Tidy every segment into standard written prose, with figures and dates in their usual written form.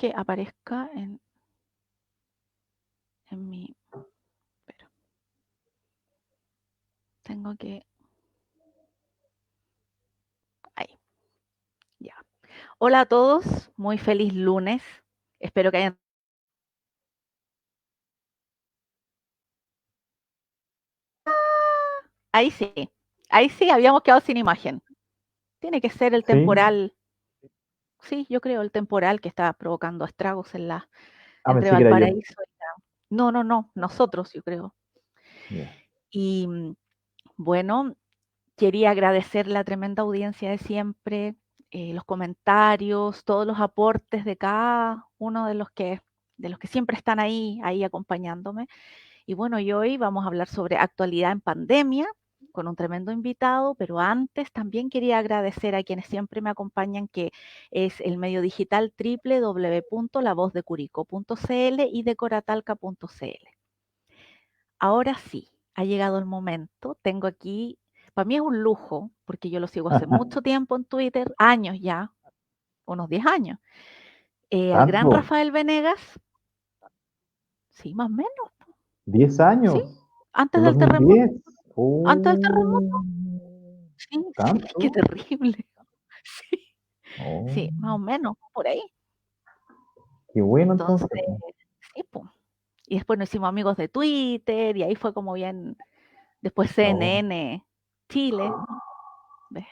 que aparezca en mi... Pero tengo que... Ahí, ya. Hola a todos, muy feliz lunes. Espero que hayan... Ahí sí, habíamos quedado sin imagen. Tiene que ser el Sí. temporal, sí, yo creo el temporal que está provocando estragos Ah, entre pensé que era yo. Valparaíso y no, nosotros yo creo. Ya. Y bueno, quería agradecer la tremenda audiencia de siempre, los comentarios, todos los aportes de cada uno de los que siempre están ahí acompañándome. Y bueno, y hoy vamos a hablar sobre actualidad en pandemia con un tremendo invitado, pero antes también quería agradecer a quienes siempre me acompañan, que es el medio digital www.lavozdecurico.cl y decoratalca.cl. Ahora sí, ha llegado el momento. Tengo aquí, para mí es un lujo, porque yo lo sigo hace mucho tiempo en Twitter, años ya, unos 10 años. Al gran ¿Tanto? Rafael Venegas, sí, más o menos, ¿10 sí, años? antes ¿Del del terremoto, 2010? antes del Oh, terremoto, sí, sí, qué ¿tanto? terrible. Sí, Oh, sí, más o menos, por ahí. qué bueno Entonces, entonces, po. sí, pues. Y después nos hicimos amigos de Twitter y ahí fue como bien, después Oh. CNN Chile, ¿ves?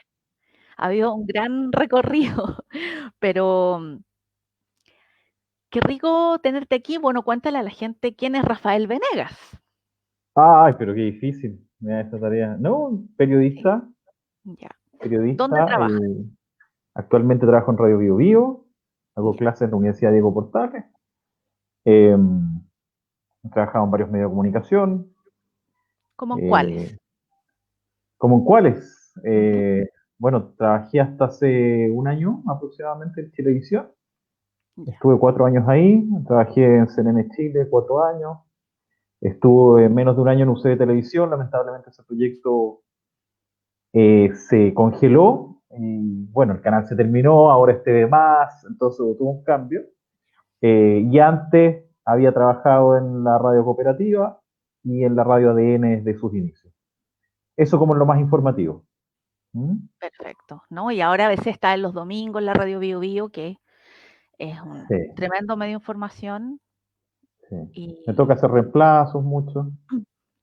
Ha habido un gran recorrido, pero qué rico tenerte aquí. Bueno, cuéntale a la gente quién es Rafael Venegas. Ay, pero qué difícil. Mira esta tarea. No, Sí, periodista, ya. ¿Dónde periodista. trabajas? Actualmente trabajo en Radio Bio Bio. Hago Ya. clases en la Universidad Diego Portales. Eh, He trabajado en varios medios de comunicación. ¿Cómo en cuáles? eh, ¿Cómo en cuáles? Ujú. Bueno, trabajé hasta hace un año aproximadamente en televisión. Ya. Estuve 4 años ahí, trabajé en CNN Chile 4 años, estuve menos de un año en UC de Televisión, lamentablemente ese proyecto se congeló, y bueno, el canal se terminó, ahora es TV+, entonces tuvo un cambio. Y antes había trabajado en la radio cooperativa y en la radio ADN desde sus inicios. Eso como lo más informativo. ¿Mm? Perfecto, ¿no? Y ahora a veces está en los domingos en la radio Bio Bio, que es un Sí, tremendo medio de información sí. Me toca y hacer reemplazos mucho,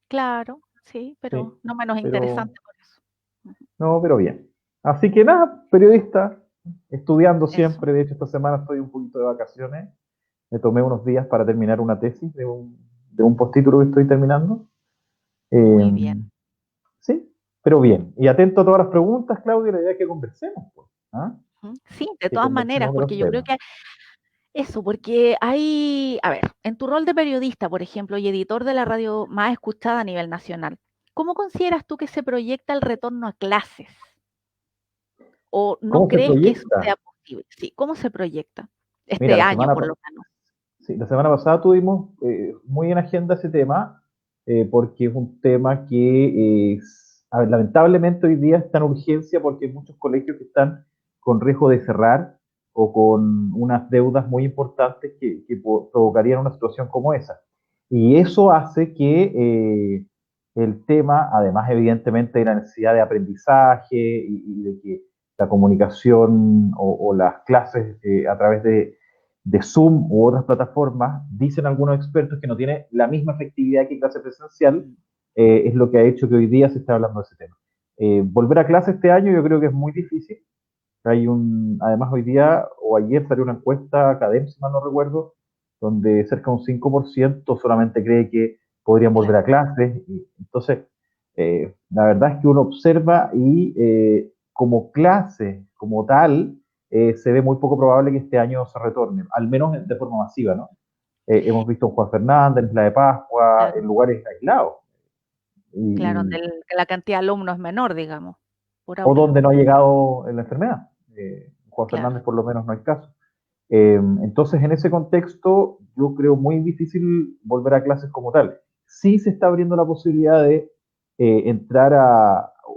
claro, sí, sí, pero no menos pero interesante por eso. Ujú. no, pero bien. Así que nada, periodista, estudiando Eso, siempre. De hecho, esta semana estoy un poquito de vacaciones. Me tomé unos días para terminar una tesis de un postítulo que estoy terminando. Eh, muy bien. sí, pero bien. Y atento a todas las preguntas, Claudia, la idea es que conversemos, pues. ¿Ah? Ujú. Sí, de Que todas maneras, conversemos de porque los yo creo temas. que eso, porque hay, a ver, en tu rol de periodista, por ejemplo, y editor de la radio más escuchada a nivel nacional, ¿cómo consideras tú que se proyecta el retorno a clases? ¿O no ¿Cómo se crees que eso proyecta? sea posible? Sí, ¿cómo se proyecta? Mira, Este año, por lo menos. sí, la semana pasada tuvimos muy en agenda ese tema, porque es un tema que a ver, lamentablemente hoy día está en urgencia porque hay muchos colegios que están con riesgo de cerrar o con unas deudas muy importantes que provocarían una situación como esa. Y eso hace que el tema, además evidentemente de la necesidad de aprendizaje y de que la comunicación o las clases a través de Zoom u otras plataformas, dicen algunos expertos que no tiene la misma efectividad que clase presencial, Mm. es lo que ha hecho que hoy día se esté hablando de ese tema. Volver a clase este año yo creo que es muy difícil. Además hoy día o ayer salió una encuesta académica, si mal no recuerdo, donde cerca de un 5% solamente cree que podrían volver Claro, a clases. Y, entonces, la verdad es que uno observa y como clase, como tal, se ve muy poco probable que este año se retorne, al menos de forma masiva, ¿no? Hemos visto en Juan Fernández, en Isla de Pascua, claro, en lugares aislados, claro, donde y, que la cantidad de alumnos es menor, digamos, por o aula. donde no ha llegado la enfermedad. En Juan Claro. Fernández por lo menos no hay caso. Entonces, en ese contexto, yo creo muy difícil volver a clases como tal. Sí se está abriendo la posibilidad de entrar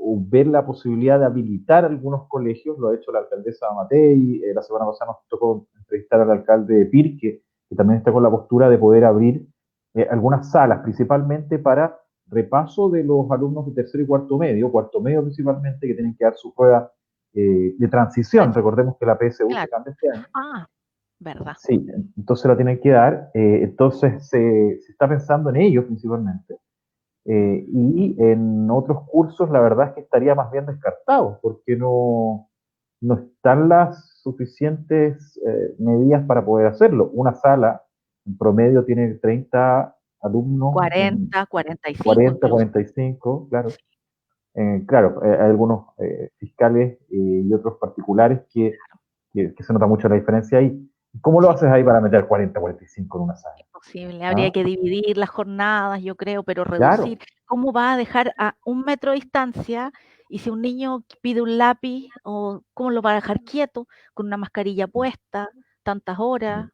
o ver la posibilidad de habilitar algunos colegios, lo ha hecho la alcaldesa Matei, la semana pasada nos tocó entrevistar al alcalde de Pirque, que también está con la postura de poder abrir algunas salas, principalmente para repaso de los alumnos de tercero y cuarto medio principalmente, que tienen que dar su prueba de transición. Bueno, Recordemos que la PSU se claro. cambia este año. Ah, ¿verdad? Sí, entonces la tienen que dar. Entonces se está pensando en ellos principalmente. Mm, Y en otros cursos la verdad es que estaría más bien descartado, porque no están las suficientes medidas para poder hacerlo. Una sala en promedio tiene 30 alumnos, en 40, 45 40, incluso. 45, claro. Claro, hay algunos fiscales y otros particulares que se nota mucho la diferencia ahí. ¿Cómo lo Sí, haces ahí para meter 40, 45 en una sala? posible. Habría ¿Ah? que dividir las jornadas, yo creo, pero reducir. Claro, ¿Cómo va a dejar a 1 metro de distancia? Y si un niño pide un lápiz, o ¿cómo lo va a dejar quieto con una mascarilla puesta tantas horas?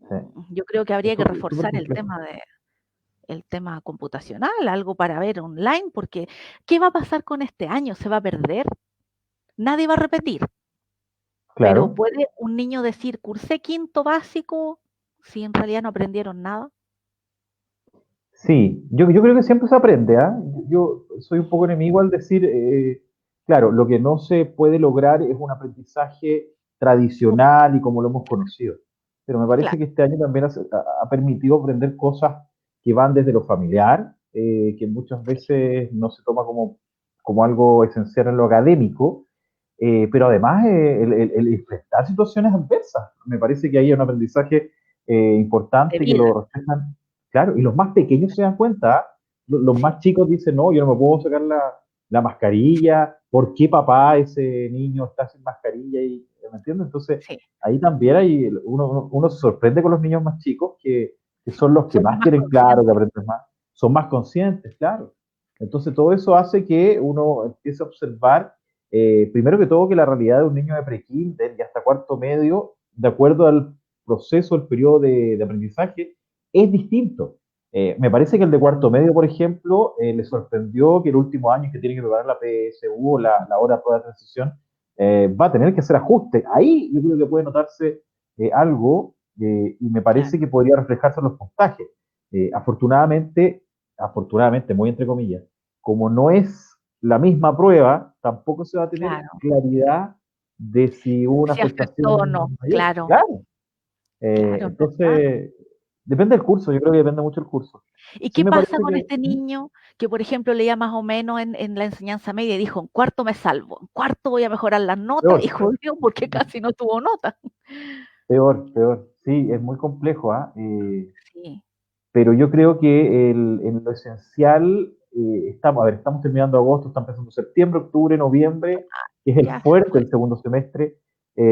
sí, Yo creo que es habría que súper reforzar complejo. el tema computacional, algo para ver online, porque ¿qué va a pasar con este año? ¿Se va a perder? Nadie va a repetir, pero Claro, ¿puede un niño decir, cursé quinto básico si en realidad no aprendieron nada? sí, yo creo que siempre se aprende, ¿ah? Yo soy un poco enemigo al decir, claro, lo que no se puede lograr es un aprendizaje tradicional y como lo hemos conocido. Pero me parece Claro, que este año también ha permitido aprender cosas que van desde lo familiar, que muchas sí, veces no se toma como algo esencial en lo académico, pero además el enfrentar situaciones adversas. Me parece que ahí hay un aprendizaje de importante que vida, lo reflejan. Claro, y los más pequeños se dan cuenta, ¿ah? Los sí, más chicos dicen, no, yo no me puedo sacar la mascarilla, ¿por qué papá ese niño está sin mascarilla? ¿Me entiendes? Entonces, sí, ahí también uno se sorprende con los niños más chicos que son los que son más más quieren, claro, que conscientes, aprenden más, son más conscientes, claro. Entonces, todo eso hace que uno empiece a observar, primero que todo, que la realidad de un niño de prekinder y hasta cuarto medio, de acuerdo al proceso, el periodo de aprendizaje, es distinto. Me parece que el de cuarto medio, por ejemplo, le sorprendió que el último año que tiene que preparar la PSU o la hora de prueba de transición, va a tener que hacer ajustes. Ahí yo creo que puede notarse algo y me claro, parece que podría reflejarse en los puntajes. Afortunadamente, muy entre comillas, como no es la misma prueba, tampoco se va a tener claro. claridad de si hubo una Si afectó o afectación no, mayor. claro, Claro. claro, es verdad. Entonces, depende del curso, yo creo que depende mucho del curso. ¿Y Sí qué me pasa parece con que... este niño que, por ejemplo, leía más o menos en la enseñanza media y dijo, en cuarto me salvo, en cuarto voy a mejorar las notas y Peor, jodió porque casi no tuvo notas? peor. Sí, es muy complejo, ¿ah? Sí, Pero yo creo que en lo esencial, a ver, estamos terminando agosto, está empezando septiembre, octubre, noviembre, que es el ya se fuerte fue. del segundo semestre,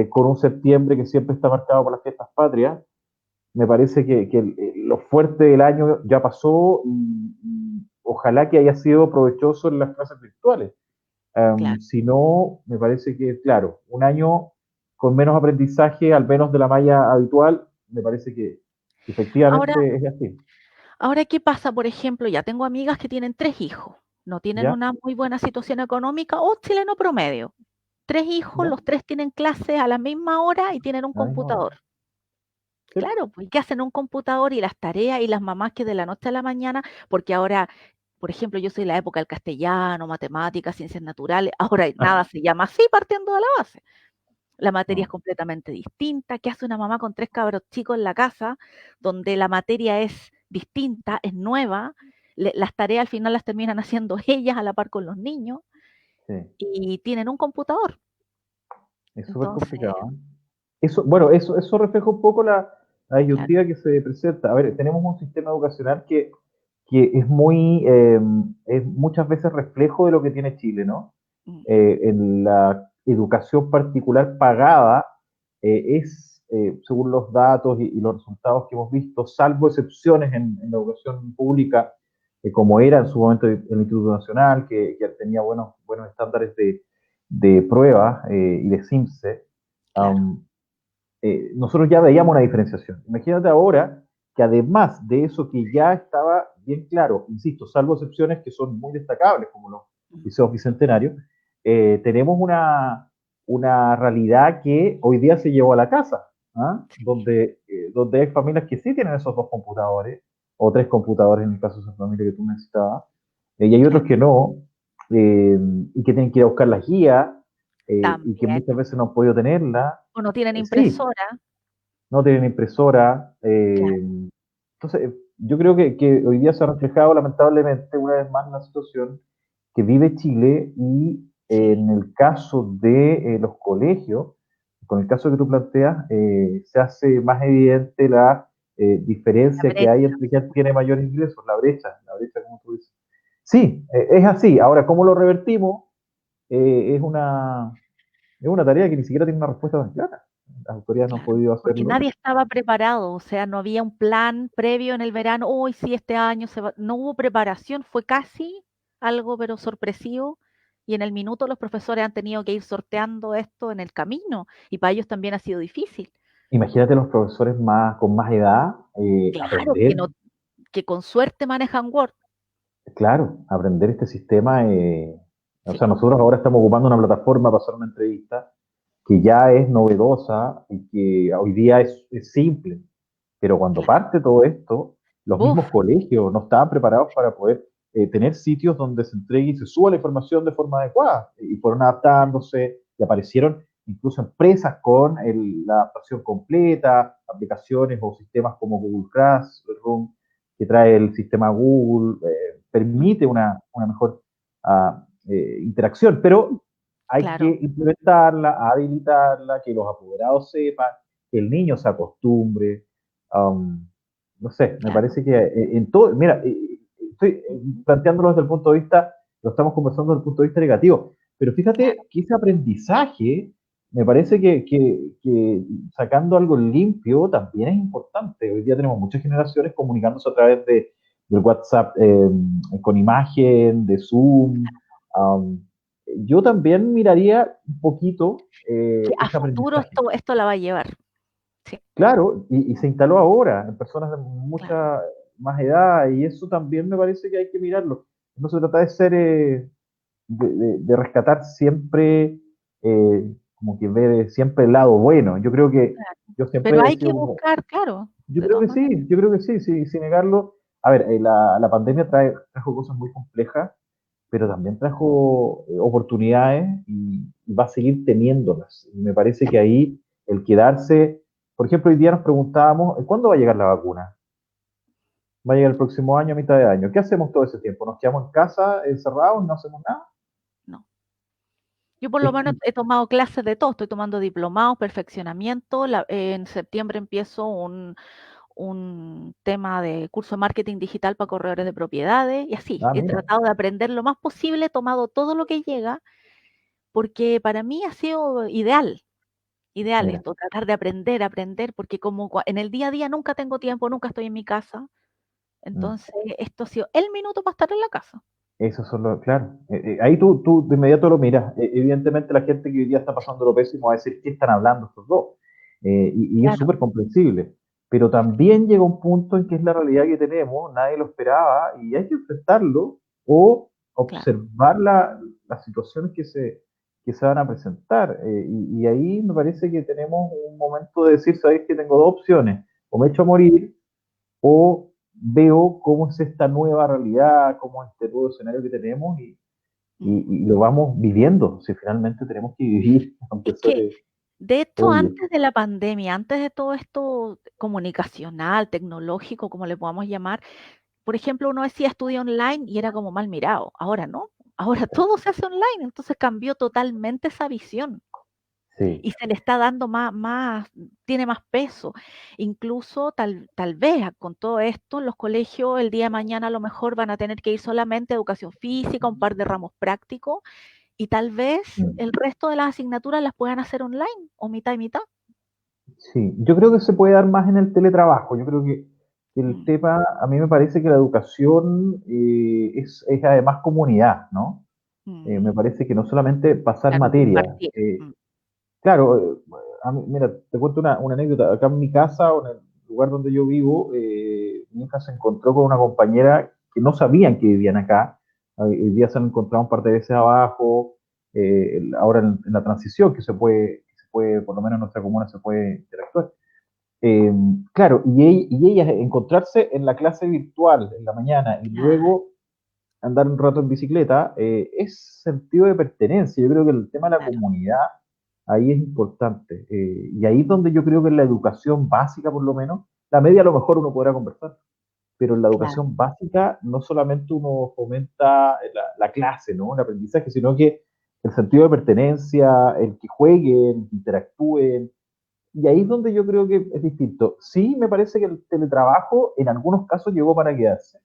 con un septiembre que siempre está marcado por las fiestas patrias. Me parece que lo fuerte del año ya pasó y ojalá que haya sido provechoso en las clases virtuales. Claro. Si no, me parece que, claro, un año con menos aprendizaje, al menos de la malla habitual, me parece que Ahora, efectivamente es así. ahora, ¿qué pasa? Por ejemplo, ya tengo amigas que tienen 3 hijos, no tienen ¿Ya? una muy buena situación económica o chileno promedio. 3 hijos, ¿Ya? los tres tienen clases a la misma hora y tienen un A la misma hora. computador. Sí, Claro, pues, ¿qué hacen un computador y las tareas y las mamás que de la noche a la mañana? Porque ahora, por ejemplo, yo soy la época del castellano, matemáticas, ciencias naturales, ahora nada se llama así partiendo de la base. La materia es no, completamente distinta. ¿Qué hace una mamá con 3 cabros chicos en la casa donde la materia es distinta, es nueva? Las tareas al final las terminan haciendo ellas a la par con los niños sí, y tienen un computador. es súper Entonces, complicado. ¿Eh? Eso refleja un poco la claro, disyuntiva que se presenta. A ver, tenemos un sistema educacional que es muchas veces reflejo de lo que tiene Chile, ¿no? mm, En la educación particular pagada según los datos y los resultados que hemos visto, salvo excepciones en la educación pública, como era en su momento el Instituto Nacional, que tenía buenos estándares de pruebas y de CIMSE, claro. nosotros ya veíamos una diferenciación. Imagínate ahora que además de eso que ya estaba bien claro, insisto, salvo excepciones que son muy destacables, como mm, Liceo Bicentenario, tenemos una realidad que hoy día se llevó a la casa, ¿ah? sí, Donde hay familias que sí tienen esos dos computadores, o tres computadores en el caso de esa familia que tú necesitabas, y hay otros claro, que no, eh, y que tienen que ir a buscar las guías, y que también. muchas veces no han podido tenerla. O no tienen Sí, impresora, no tienen impresora. claro, Entonces, yo creo que hoy día se ha reflejado lamentablemente una vez más la situación que vive Chile y sí, en el caso de los colegios, con el caso que tú planteas, se hace más evidente la la diferencia que hay brecha. entre quien tiene mayores ingresos, la brecha como tú dices. Sí, es así. Ahora, ¿cómo lo revertimos? Es una tarea que ni siquiera tiene una respuesta tan clara. Las autoridades no han Claro, podido porque hacerlo. nadie estaba preparado, o sea, no había un plan previo en el verano, hoy sí, este año se va, no hubo preparación, fue casi algo pero sorpresivo, y en el minuto los profesores han tenido que ir sorteando esto en el camino, y para ellos también ha sido difícil. Imagínate los profesores con más edad, Claro, aprender, que con suerte manejan Word, claro, aprender este sistema. O sí, sea, nosotros ahora estamos ocupando una plataforma para hacer una entrevista que ya es novedosa y que hoy día es simple, pero cuando claro. parte todo esto, los Buf, mismos colegios no estaban preparados para poder tener sitios donde se entregue y se suba la información de forma adecuada, y fueron adaptándose y aparecieron incluso empresas con la adaptación completa, aplicaciones o sistemas como Google Classroom, que trae el sistema Google, mm, permite una mejor interacción, pero hay claro, que implementarla, habilitarla, que los apoderados sepan, que el niño se acostumbre. um, no sé, me claro. parece que en todo, mira, estoy Ujú, planteándolo desde el punto de vista, lo estamos conversando desde el punto de vista negativo, pero claro, fíjate que ese aprendizaje me parece que sacando algo limpio también es importante. Hoy día tenemos muchas generaciones comunicándose a través del WhatsApp, con imagen, de Zoom. Um, yo también miraría un poquito que a ese futuro aprendizaje. esto la va a llevar, sí, Claro, y se instaló ahora en personas de claro. mucha más edad, y eso también me parece que hay que mirarlo. No se trata de ser, de rescatar siempre, como que ver siempre el lado bueno. Yo creo que Claro. yo Pero siempre he hay que sido como, buscar, claro, yo de creo todas que maneras. sí, yo creo que sí, sí, sin negarlo. A ver, la pandemia trajo cosas muy complejas, pero Mm, también trajo oportunidades y va a seguir teniéndolas. Y me parece que sí. ahí el quedarse, por ejemplo, hoy día nos preguntábamos, ¿cuándo va a llegar la vacuna? Va a llegar el próximo año, a mitad de año. ¿Qué hacemos todo ese tiempo? ¿Nos quedamos en casa encerrados y no hacemos nada? No. Yo por lo Es menos que, he tomado clases de todo, estoy tomando diplomados, perfeccionamiento, en septiembre empiezo un tema de curso de marketing digital para corredores de propiedades y así, he mira, tratado de aprender lo más posible, he tomado todo lo que llega, porque para mí ha sido ideal, ideal mira. esto, tratar de aprender, aprender, porque como en el día a día nunca tengo tiempo, nunca estoy en mi casa, Mm. entonces esto ha sido el minuto para estar en la casa. Eso son los, claro. Ahí tú de inmediato lo miras. Evidentemente la gente que hoy día está pasando lo pésimo va a decir, ¿qué están hablando estos dos? Y es Claro, súper comprensible. Pero también llega un punto en que es la realidad que tenemos, nadie lo esperaba y hay que enfrentarlo o claro. observar las situaciones que se van a presentar. Y ahí me parece que tenemos un momento de decir, ¿sabéis que tengo dos opciones? O me echo a morir o veo cómo es esta nueva realidad, cómo es este nuevo escenario que tenemos Mm. y lo vamos viviendo, si finalmente tenemos que vivir, aunque Es que suene de hecho, obvio. antes de la pandemia, antes de todo esto comunicacional, tecnológico, como le podamos llamar, por ejemplo, uno decía estudio online y era como mal mirado. Ahora no, ahora todo se hace online, entonces cambió totalmente esa visión Sí, y se le está dando tiene más peso. Incluso tal vez con todo esto, los colegios el día de mañana a lo mejor van a tener que ir solamente a educación física, un par de ramos prácticos y tal vez mm, el resto de las asignaturas las puedan hacer online o mitad y mitad. sí. Yo creo que se puede dar más en el teletrabajo. Yo creo que el Mm, tema, a mí me parece que la educación es además comunidad, ¿no? Me mm, parece que no solamente pasar claro, materia. compartir. Mm, Claro, mira, te cuento una anécdota. Acá en mi casa o en el lugar donde yo vivo, mi hija se encontró con una compañera que no sabían que vivían acá, Hoy día se han encontrado un par de veces abajo, ahora en la transición que se puede, por lo menos en nuestra comuna se puede interactuar. Eh, claro, y ellas encontrarse en la clase virtual en la mañana y Claro, luego andar un rato en bicicleta, es sentido de pertenencia. Yo creo que el tema de la claro, comunidad ahí es importante. Y ahí es donde yo creo que en la educación básica, por lo menos, la media a lo mejor uno podrá conversar, pero en la claro, educación básica no solamente uno fomenta la clase, ¿no? El aprendizaje, sino que el sentido de pertenencia, el que jueguen, que interactúen, y ahí es donde yo creo que es distinto. Sí, me parece que el teletrabajo en algunos casos llegó para quedarse.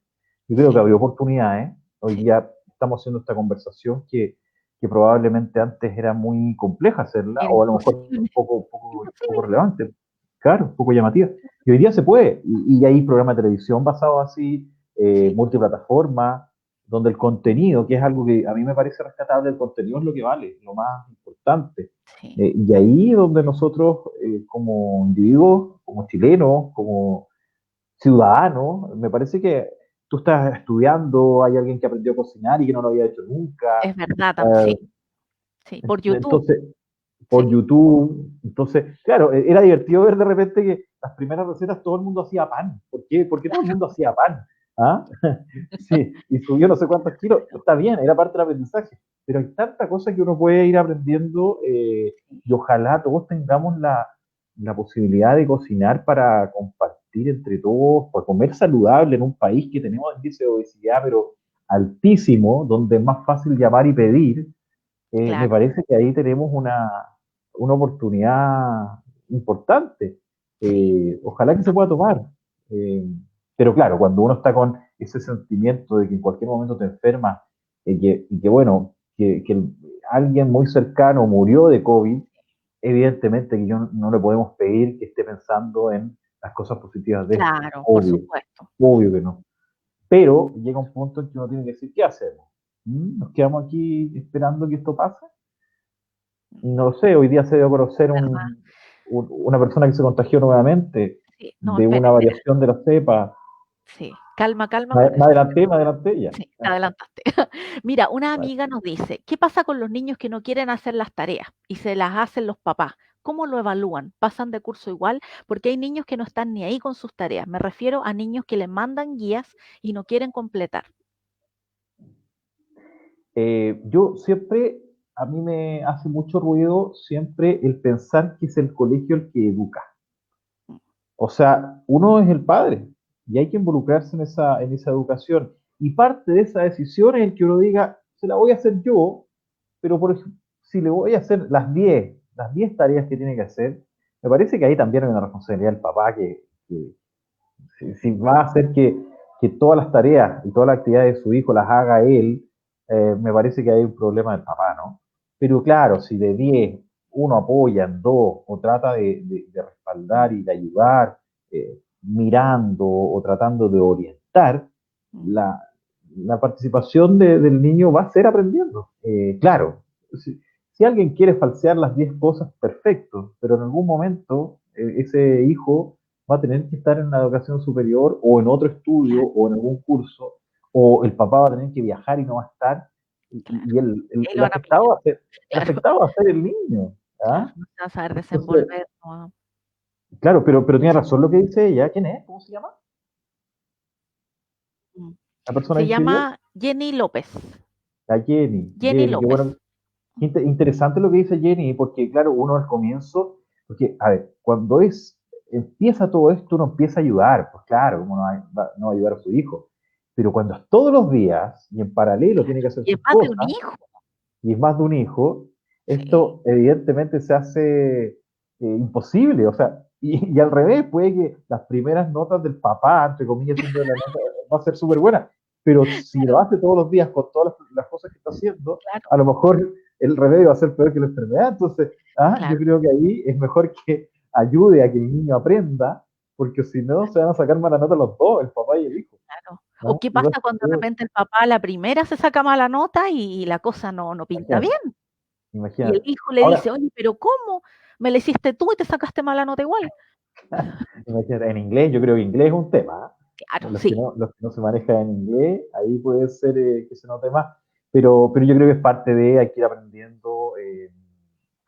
Yo creo que sí, había oportunidades. Hoy sí. día estamos haciendo esta conversación que probablemente antes era muy compleja hacerla, Era o a lo mejor imposible, poco imposible. relevante. Claro, poco llamativa. Y hoy día se puede. Y hay programas de televisión basados así, Sí, multiplataforma, donde el contenido, que es algo que a mí me parece rescatable, el contenido es lo que vale, lo más importante. sí. Y ahí es donde nosotros, como individuos, como chilenos, como ciudadanos, me parece que tú estás estudiando, hay alguien que aprendió a cocinar y que no lo había hecho nunca. Es verdad, sí, eh, sí. Por YouTube, entonces, por sí. YouTube. Entonces, claro, era divertido ver de repente que las primeras recetas todo el mundo hacía pan. ¿Por qué? Porque todo el mundo hacía pan. ¿Ah? Sí, y subió no sé cuántos kilos. Está bien, era parte del aprendizaje. Pero hay tanta cosa que uno puede ir aprendiendo, y ojalá todos tengamos la posibilidad de cocinar para compartir entre todos, para comer saludable en un país que tenemos índice de obesidad, pero altísimo, donde es más fácil llamar y pedir. Me Claro, parece que ahí tenemos una oportunidad importante. sí, Ojalá que se pueda tomar. Eh, pero claro, cuando uno está con ese sentimiento de que en cualquier momento te enfermas, y que bueno, que alguien muy cercano murió de COVID, evidentemente que yo no le podemos pedir que esté pensando en las cosas positivas de esto. claro, por Obvio, supuesto. obvio que no. Pero llega un punto en que uno tiene que decir, ¿qué hacemos? ¿Nos quedamos aquí esperando que esto pase? No sé, hoy día se dio a conocer ¿Verdad? una persona que se contagió nuevamente Sí, no, de espera, una espera. variación de la cepa. Sí, calma, calma Me, con me eso. adelanté, me adelanté ya. Sí, te adelantaste. Mira, una Vale. amiga nos dice, ¿qué pasa con los niños que no quieren hacer las tareas y se las hacen los papás? ¿Cómo lo evalúan? ¿Pasan de curso igual? Porque hay niños que no están ni ahí con sus tareas. Me refiero a niños que les mandan guías y no quieren completar. Yo siempre, a mí me hace mucho ruido siempre el pensar que es el colegio el que educa. Mm, O sea, uno es el padre y hay que involucrarse en esa educación. Y parte de esa decisión es el que uno diga, se la voy a hacer yo, pero por ejemplo, si le voy a hacer las diez tareas que tiene que hacer, me parece que ahí también hay una responsabilidad del papá que si va a hacer que todas las tareas y todas las actividades de su hijo las haga él, me parece que hay un problema del papá, ¿no? Pero claro, si de 10 uno apoya en dos o trata de respaldar y de ayudar, mirando o tratando de orientar, mm, la, la participación del niño va a ser aprendiendo. Claro, si alguien quiere falsear las 10 cosas, perfecto, pero en algún momento, ese hijo va a tener que estar en una educación superior o en otro estudio claro, o en algún curso, o el papá va a tener que viajar y no va a estar, y claro. el, Ahí el lo van a pillar. afectado va a ser, el Claro, afectado va a ser el niño. claro. ¿Ah? No se va a saber Entonces, desenvolver. No. claro, pero tiene razón lo que dice ella. ¿Quién es? ¿Cómo se llama? Mm. La persona Se que escribió. llama Jenny López. La Jenny. Jenny Jenny, qué López. bueno. Interesante lo que dice Jenny, porque claro, uno al comienzo, porque, a ver, cuando empieza todo esto, uno empieza a ayudar, pues claro, uno no va a ayudar a su hijo, pero cuando es todos los días y en paralelo tiene que hacer Y es sus más de un cosas, hijo. y es más de un hijo, Sí, esto evidentemente se hace, imposible, o sea, y al revés, puede que las primeras notas del papá, entre comillas, siendo la nota, va a ser súper buena, pero si lo claro, hace todos los días con todas las cosas que está haciendo, claro, a lo mejor el remedio va a ser peor que la enfermedad, entonces, yo claro, creo que ahí es mejor que ayude a que el niño aprenda, porque si no, se van a sacar mala nota los dos, el papá y el hijo. claro. ¿O ¿Ah? qué Y va a pasa ser cuando de peor. repente el papá a la primera se saca mala nota y la cosa no pinta Imagínate, bien? Y el imagínate. hijo le Ahora, dice, oye, pero ¿cómo? Me la hiciste tú y te sacaste mala nota igual. imagínate, en inglés, yo creo que inglés es un tema. ¿Ah? Claro, sí, Los que no se manejan en inglés, ahí puede ser que se note más, pero yo creo que es parte de, hay que ir aprendiendo.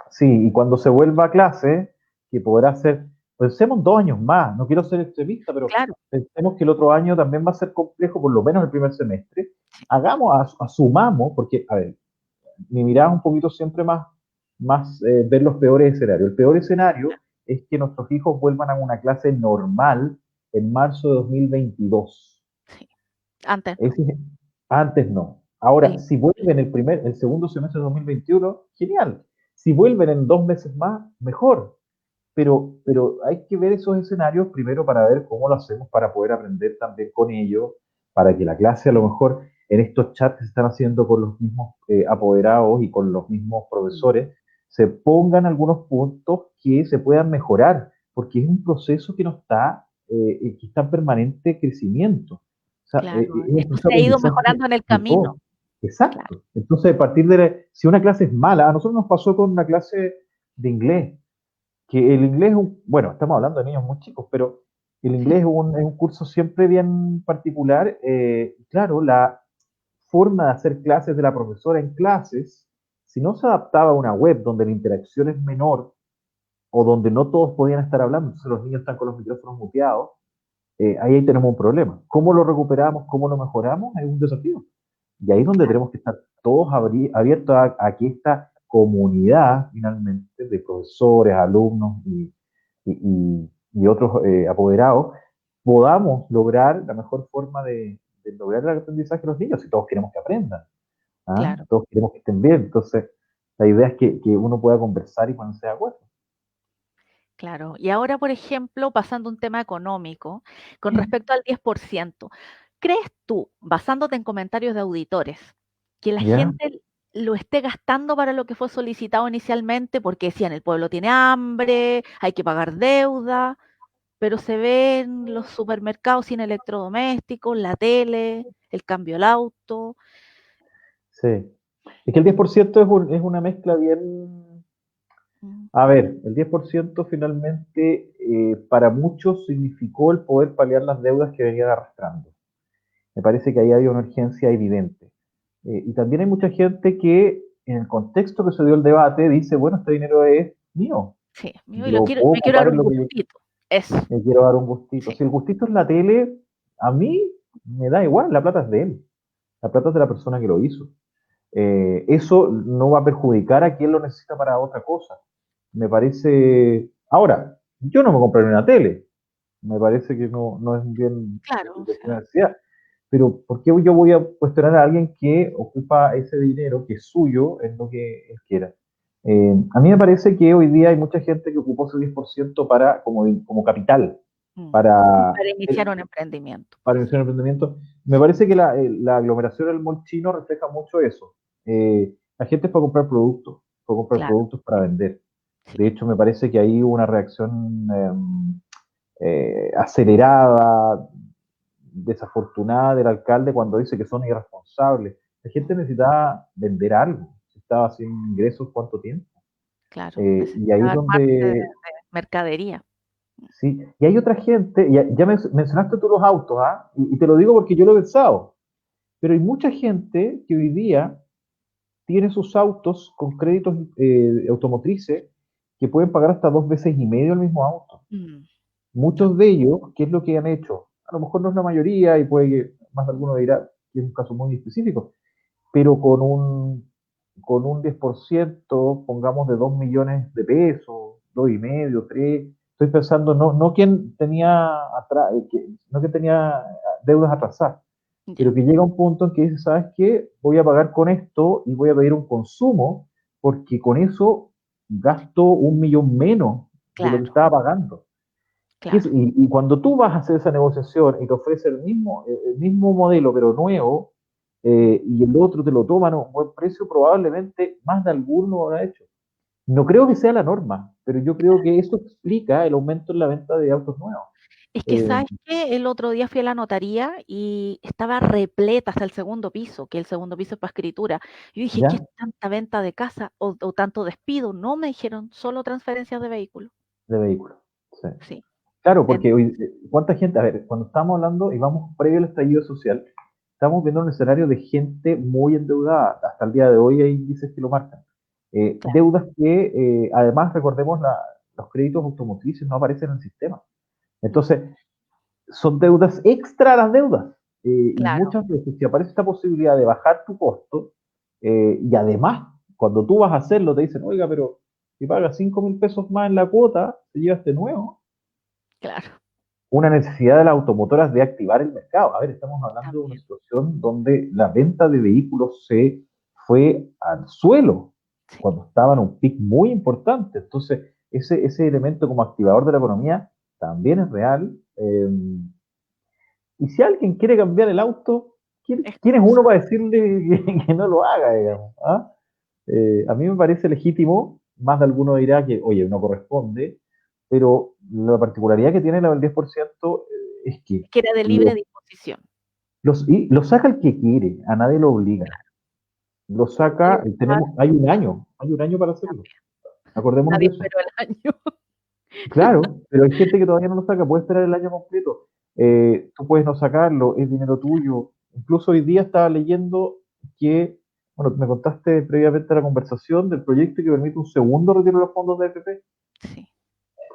Sí, y cuando se vuelva a clase, que podrá ser, pensemos 2 años más, no quiero ser extremista, pero claro, pensemos que el otro año también va a ser complejo, por lo menos el primer semestre. Hagamos, asumamos, porque, a ver, mi mirada es un poquito siempre más ver los peores escenarios. El peor escenario es que nuestros hijos vuelvan a una clase normal en marzo de 2022. sí. Antes no. Ese- Antes no. Ahora, Sí, si vuelven el segundo semestre de 2021, genial. Si vuelven en 2 meses más, mejor. Pero hay que ver esos escenarios primero para ver cómo lo hacemos para poder aprender también con ellos, para que la clase a lo mejor en estos chats que se están haciendo con los mismos apoderados y con los mismos mm, profesores, se pongan algunos puntos que se puedan mejorar, porque es un proceso que está en permanente crecimiento. O sea, claro. es un Esto proceso se de ha ido aprendizaje mejorando en el de camino. todo. Claro, Exacto. Entonces, a partir si una clase es mala, a nosotros nos pasó con una clase de inglés que el inglés bueno, estamos hablando de niños muy chicos, pero el inglés sí, es un curso siempre bien particular. Claro, la forma de hacer clases de la profesora en clases, si no se adaptaba a una web donde la interacción es menor o donde no todos podían estar hablando, entonces los niños están con los micrófonos muteados, ahí tenemos un problema. ¿Cómo lo recuperamos? ¿Cómo lo mejoramos? Es un desafío. Y ahí es donde claro, tenemos que estar todos abiertos a que esta comunidad, finalmente, de profesores, alumnos y otros apoderados, podamos lograr la mejor forma de lograr el aprendizaje de los niños, si todos queremos que aprendan, ¿ah? claro, Todos queremos que estén bien. Entonces, la idea es que uno pueda conversar y ponerse de acuerdo. claro. Y ahora, por ejemplo, pasando a un tema económico, con respecto al 10%, ¿crees tú, basándote en comentarios de auditores, que la ¿Ya? gente lo esté gastando para lo que fue solicitado inicialmente? Porque decían, el pueblo tiene hambre, hay que pagar deuda, pero se ven los supermercados sin electrodomésticos, la tele, el cambio al auto. Sí. Es que el 10% es una mezcla bien. Mm, A ver, el 10% finalmente para muchos significó el poder paliar las deudas que venían arrastrando. Me parece que ahí había una urgencia evidente. Y también hay mucha gente que en el contexto que se dio el debate dice, bueno, este dinero es mío, sí, mío, y lo puedo me quiero dar ocupar en un lo que yo gustito. Eso, me quiero dar un gustito. sí, Si el gustito es la tele, a mí me da igual, la plata es de él, la plata es de la persona que lo hizo. Eso no va a perjudicar a quien lo necesita para otra cosa. Me parece. Ahora, yo no me compraré una tele. Me parece que no es un bien claro, o de sea, primera necesidad. Pero, ¿por qué yo voy a cuestionar a alguien que ocupa ese dinero que es suyo en lo que él quiera? A mí me parece que hoy día hay mucha gente que ocupó ese 10% como capital, mm, para, para iniciar un emprendimiento. para iniciar un emprendimiento. Me parece que la aglomeración del mall chino refleja mucho eso. La gente es para comprar Claro, productos para vender. sí, De hecho, me parece que ahí hubo una reacción acelerada, desafortunada del alcalde cuando dice que son irresponsables. La mm, gente necesitaba vender algo, estaba sin ingresos cuánto tiempo. claro, Y ahí es necesitaba armarse de donde, mercadería. sí, y hay otra gente, ya mencionaste tú los autos, ¿ah? Y te lo digo porque yo lo he pensado, pero hay mucha gente que hoy día tiene sus autos con créditos automotrices que pueden pagar hasta 2 veces y medio el mismo auto. Mm, no, Muchos de ellos, ¿qué es lo que han hecho? A lo mejor no es la mayoría y puede que más de alguno dirá que es un caso muy específico, pero con un 10%, pongamos de 2 millones de pesos, 2,5, 3, estoy pensando no quien tenía atrás, no que tenía deudas atrasadas, ya, pero que llega un punto en que dice, ¿sabes qué? Voy a pagar con esto y voy a pedir un consumo porque con eso gasto 1 millón menos de lo que claro, estaba pagando. claro, Y cuando tú vas a hacer esa negociación y te ofrece el mismo modelo, pero nuevo, y el otro te lo toman a un buen precio, probablemente más de alguno lo habrá hecho. No creo que sea la norma, pero yo creo que eso explica el aumento en la venta de autos nuevos. es que, Eh, ¿sabes qué? El otro día fui a la notaría y estaba repleta hasta el segundo piso, que el segundo piso es para escritura. Yo dije, ¿qué es ¿Ya? tanta venta de casa o tanto despido? No me dijeron, solo transferencias de vehículos. De vehículos. Sí. Sí, Claro, En- porque hoy, ¿cuánta gente? A ver, cuando estamos hablando y vamos previo al estallido social, estamos viendo un escenario de gente muy endeudada. Hasta el día de hoy hay índices que lo marcan. claro, Deudas que, además, recordemos, los créditos automotrices no aparecen en el sistema. mm, Entonces, son deudas extra a las deudas. Y claro, muchas veces, si aparece esta posibilidad de bajar tu costo, y además, cuando tú vas a hacerlo, te dicen, oiga, pero si pagas 5.000 pesos más en la cuota, te llevas de nuevo claro, una necesidad de las automotoras de activar el mercado. A ver, estamos hablando de una también. situación donde la venta de vehículos se fue al suelo Sí, cuando estaba en un pic muy importante. Entonces, ese elemento como activador de la economía también es real. Y si alguien quiere cambiar el auto, ¿quién es uno excusa, para decirle que no lo haga, digamos? ¿Ah? A mí me parece legítimo, más de alguno dirá que, oye, no corresponde, pero la particularidad que tiene la del 10% es que que era de libre lo, disposición. y lo saca el que quiere, a nadie lo obliga. Lo Lo puede saca, usar hay un año para hacerlo. también. Acordémonos de Nadie eso. esperó el año. Claro, pero hay gente que todavía no lo saca, puede esperar el año completo. Tú puedes no sacarlo, es dinero tuyo. Incluso hoy día estaba leyendo que, bueno, me contaste previamente a la conversación del proyecto que permite un segundo retiro de los fondos de AFP, Sí,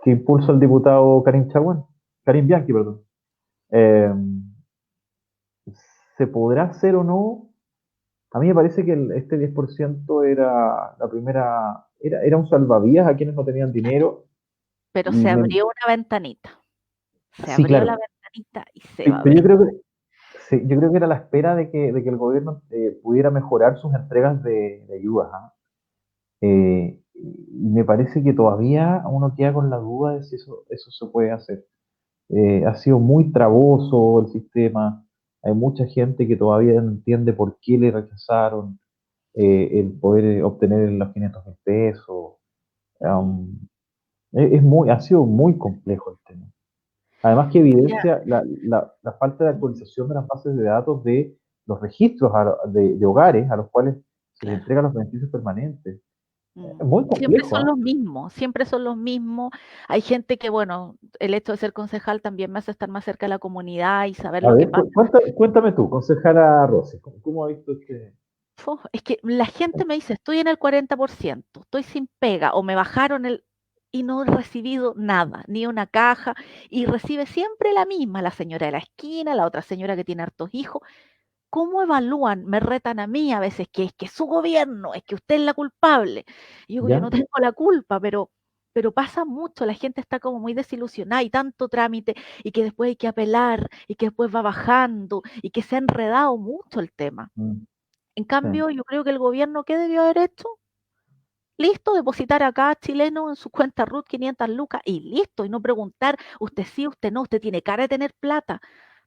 que impulsa el diputado Karim Bianchi, perdón. Eh, ¿Se podrá hacer o no? A mí me parece que este 10% era la primera, era un salvavidas a quienes no tenían dinero. pero Y se me, abrió una ventanita. Se sí, abrió la claro. ventanita y se va a Pero abrir. sí, yo creo que era la espera de que el gobierno pudiera mejorar sus entregas de ayudas. ¿Ah? Y me parece que todavía uno queda con la duda de si eso se puede hacer. Ha sido muy travoso el sistema. Hay mucha gente que todavía no entiende por qué le rechazaron el poder obtener los 500.000 pesos. Mm, Um, ha sido muy complejo el tema. Además que mira, evidencia la falta de actualización de las bases de datos de los registros de hogares a los cuales se les claro. entregan los beneficios permanentes. Mm. Es muy Siempre complejo, son ¿ah? los mismos, siempre son los mismos. Hay gente que, bueno, el hecho de ser concejal también me hace estar más cerca de la comunidad y saber A lo que ver, pasa. cuéntame tú, concejala Rosy, ¿cómo ha visto este? Es que la gente me dice, estoy en el 40%, estoy sin pega o me bajaron el... y no he recibido nada, ni una caja, y recibe siempre la misma, la señora de la esquina, la otra señora que tiene hartos hijos. ¿Cómo evalúan? Me retan a mí a veces que es que su gobierno, es que usted es la culpable. Y digo, yo no ¿Ya? tengo la culpa, pero pasa mucho, la gente está como muy desilusionada y tanto trámite y que después hay que apelar y que después va bajando y que se ha enredado mucho el tema. Mm, En sí, cambio, yo creo que el gobierno, ¿qué debió haber hecho? Listo, depositar acá chileno en su cuenta RUT 500 lucas y listo, y no preguntar, usted sí, usted no, usted tiene cara de tener plata,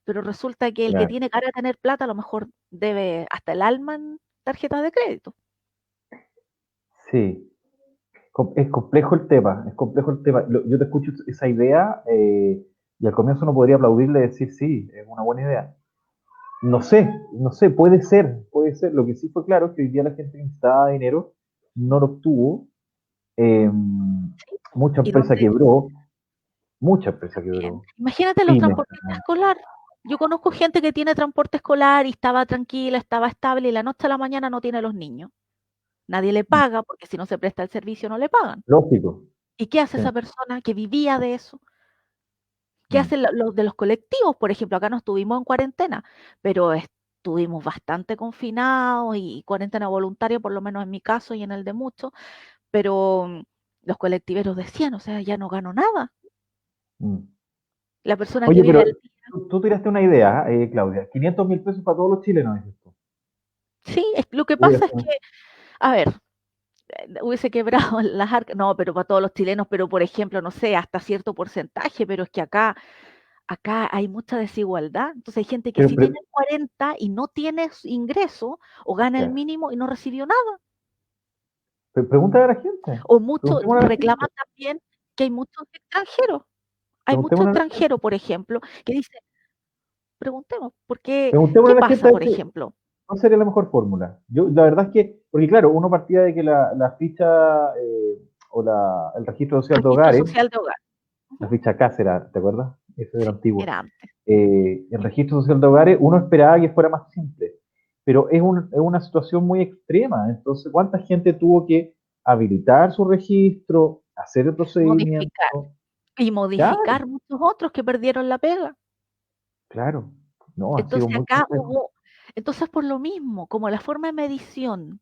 pero resulta que el que claro. tiene cara de tener plata a lo mejor debe hasta el alma en tarjetas de crédito. Sí, es complejo el tema, es complejo el tema. Yo te escucho esa idea, y al comienzo uno podría aplaudirle y decir, sí, es una buena idea. No sé, puede ser. Lo que sí fue claro es que hoy día la gente que necesitaba dinero no lo obtuvo. Eh, Sí, po. mucha Y empresa donde quebró, mucha empresa también, quebró. imagínate los Pymes. transportistas escolar. Yo conozco gente que tiene transporte escolar y estaba tranquila, estaba estable y la noche a la mañana no tiene los niños. Nadie le paga porque si no se presta el servicio no le pagan. Lógico. ¿Y qué hace Sí. esa persona que vivía de eso? ¿Qué Mm, hacen los de los colectivos? Por ejemplo, acá no estuvimos en cuarentena, pero estuvimos bastante confinados y cuarentena voluntaria, por lo menos en mi caso y en el de muchos, pero los colectiveros decían, o sea, ya no gano nada. mm. La persona que Oye, vive pero al día. tú tiraste una idea, Claudia. 500.000 pesos para todos los chilenos, dices tú. Sí, lo que Voy a pasa es hacer- que, a ver, hubiese quebrado las arcas, no, pero para todos los chilenos, pero por ejemplo, no sé, hasta cierto porcentaje, pero es que acá hay mucha desigualdad. Entonces hay gente que Pero, sí tiene el 40 y no tiene ingreso o gana el ya. mínimo y no recibió nada. Pregúntale a la gente. O muchos Preguntémosle a la reclaman gente. también que hay muchos extranjeros. Hay muchos Preguntémosle a la extranjeros, gente. por ejemplo, que dicen, preguntemos, ¿por qué? Preguntémosle ¿Qué a la gente pasa, a ver por ejemplo? cuál sería la mejor fórmula. Yo, la verdad es que, porque claro, uno partía de que la ficha, o el registro social de Registro hogares social de hogar. la Ujú. ficha casera, ¿te acuerdas? Ese era Sí, antiguo. era antes. El registro social de hogares, uno esperaba que fuera más simple, pero es una situación muy extrema. Entonces, ¿cuánta gente tuvo que habilitar su registro, hacer el Modificar. procedimiento? Y Claro, modificar muchos otros que perdieron la pega. claro. No, ha sido Entonces muy acá complejo. entonces por lo mismo, como la forma de medición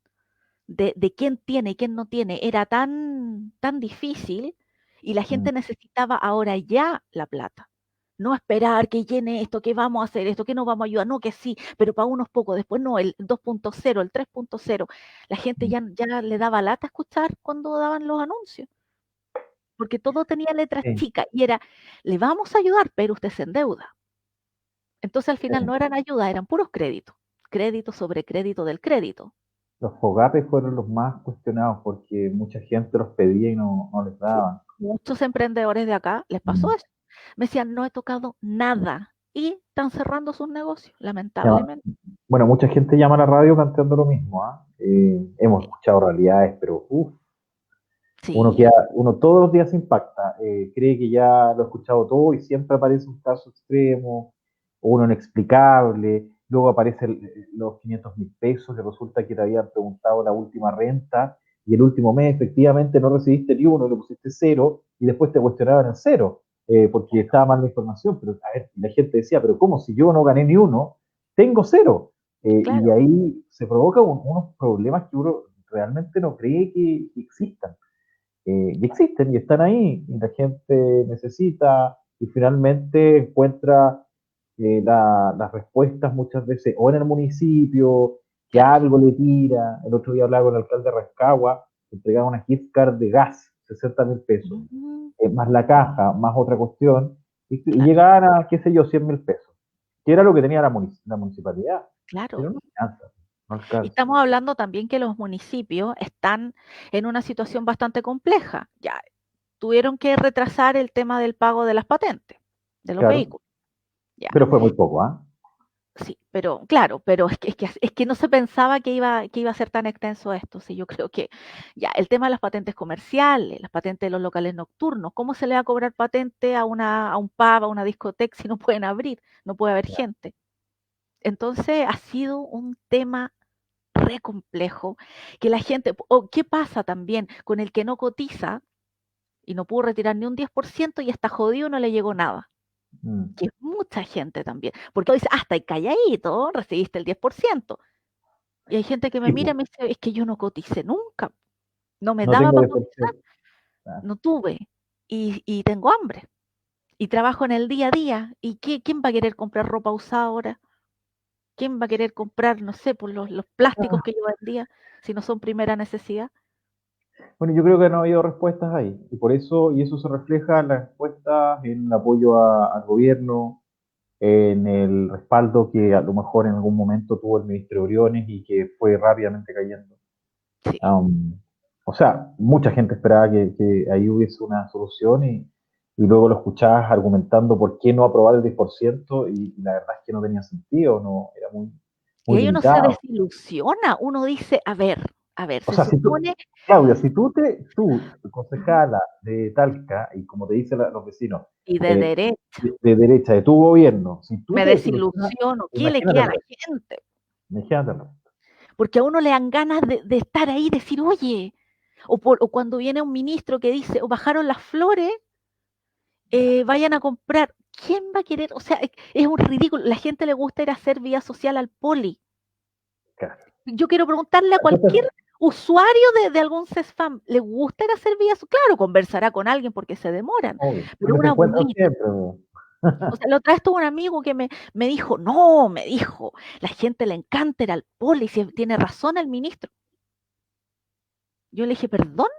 de quién tiene y quién no tiene era tan difícil y la Mm, gente necesitaba ahora ya la plata. No esperar que llene esto, que vamos a hacer esto, que nos vamos a ayudar, no, que sí, pero para unos pocos, después no, el 2.0, el 3.0. La gente mm. ya le daba lata escuchar cuando daban los anuncios, porque todo tenía letras Sí, chicas y era, le vamos a ayudar, pero usted se endeuda. Entonces al final sí. no eran ayuda, eran puros créditos, crédito sobre crédito del crédito. Los FOGAPE fueron los más cuestionados porque mucha gente los pedía y no les Sí, daban. muchos emprendedores de acá les pasó Mm. eso. Me decían, no he tocado nada y están cerrando sus negocios, Llama- lamentablemente. Bueno, mucha gente llama a la radio planteando lo mismo, ¿ah? Hemos Sí, escuchado realidades, pero sí, uno todos los días se impacta, cree que ya lo ha escuchado todo y siempre aparece un caso extremo o uno inexplicable, luego aparecen los 500.000 pesos y resulta que te habían preguntado la última renta y el último mes efectivamente no recibiste ni uno, le pusiste cero y después te cuestionaban en cero, porque estaba mal la información, pero a ver, la gente decía, pero ¿cómo? Si yo no gané ni uno, tengo cero. Y claro, ahí se provocan unos problemas que uno realmente no cree que existan, y existen y están ahí, y la gente necesita y finalmente encuentra las respuestas muchas veces o en el municipio, que claro. algo le tira. El otro día hablaba con el alcalde de Rancagua, que entregaba una gift card de gas, 60.000 pesos, Ujú, más la caja, más otra cuestión, y claro, llegaban a, qué sé yo, 100.000 pesos, que era lo que tenía la municipalidad, claro. pero no alcanza, no Y alcanza. estamos hablando también que los municipios están en una situación bastante compleja. Ya tuvieron que retrasar el tema del pago de las patentes de los Claro, vehículos. Ya. pero fue muy poco, ¿ah? Sí, pero claro, pero es que no se pensaba que iba a ser tan extenso esto. Sí, yo creo que ya el tema de las patentes comerciales, las patentes de los locales nocturnos, ¿cómo se le va a cobrar patente a un pub, a una discoteca si no pueden abrir, no puede haber gente? Entonces ha sido un tema re complejo que la gente, o qué pasa también con el que no cotiza y no pudo retirar ni un 10% y está jodido, no le llegó nada, Mm. que es mucha gente también, porque dice, hasta ahí calladito, recibiste el 10%. Y hay gente que me Sí, mira y pues, me dice, es que yo no coticé nunca, no me no daba tengo para cotizar, 10%. Ah, no tuve, y tengo hambre, y trabajo en el día a día, y quién va a querer comprar ropa usada ahora? ¿Quién va a querer comprar, no sé, por los plásticos que yo vendía, si no son primera necesidad? bueno, yo creo que no ha habido respuestas ahí, y por eso, y eso se refleja en las respuestas, en el apoyo al gobierno, en el respaldo que a lo mejor en algún momento tuvo el ministro Briones y que fue rápidamente cayendo. Sí. Um, o sea, mucha gente esperaba que ahí hubiese una solución y luego lo escuchabas argumentando por qué no aprobar el 10% y la verdad es que no tenía sentido, no, era muy, Y muy ahí uno se limitado. desilusiona, uno dice, a ver, O se sea, si tú, supone, Claudia, si tú, ujú, concejala de Talca, y como te dicen los vecinos, y de eh, derecha, de derecha, de tu gobierno, si tú me te desilusionas, desilusiono, ¿qué le imagínate queda el a la resto, gente? imagínate el resto. Porque a uno le dan ganas de estar ahí, decir, oye, o cuando viene un ministro que dice, o bajaron las flores, vayan a comprar. ¿Quién va a querer? O sea, es un ridículo. La gente le gusta ir a hacer vía social al poli. Claro. Yo quiero preguntarle a cualquier Entonces, usuario de algún CESFAM, ¿le gusta ir a hacer vía social? Claro, conversará con alguien porque se demoran, obvio, pero donde un se encuentran aburrido. siempre, po. O sea, la otra vez tuve un amigo que me dijo, no, me dijo, la gente le encanta ir al poli, si tiene razón el ministro. Yo le dije, perdón,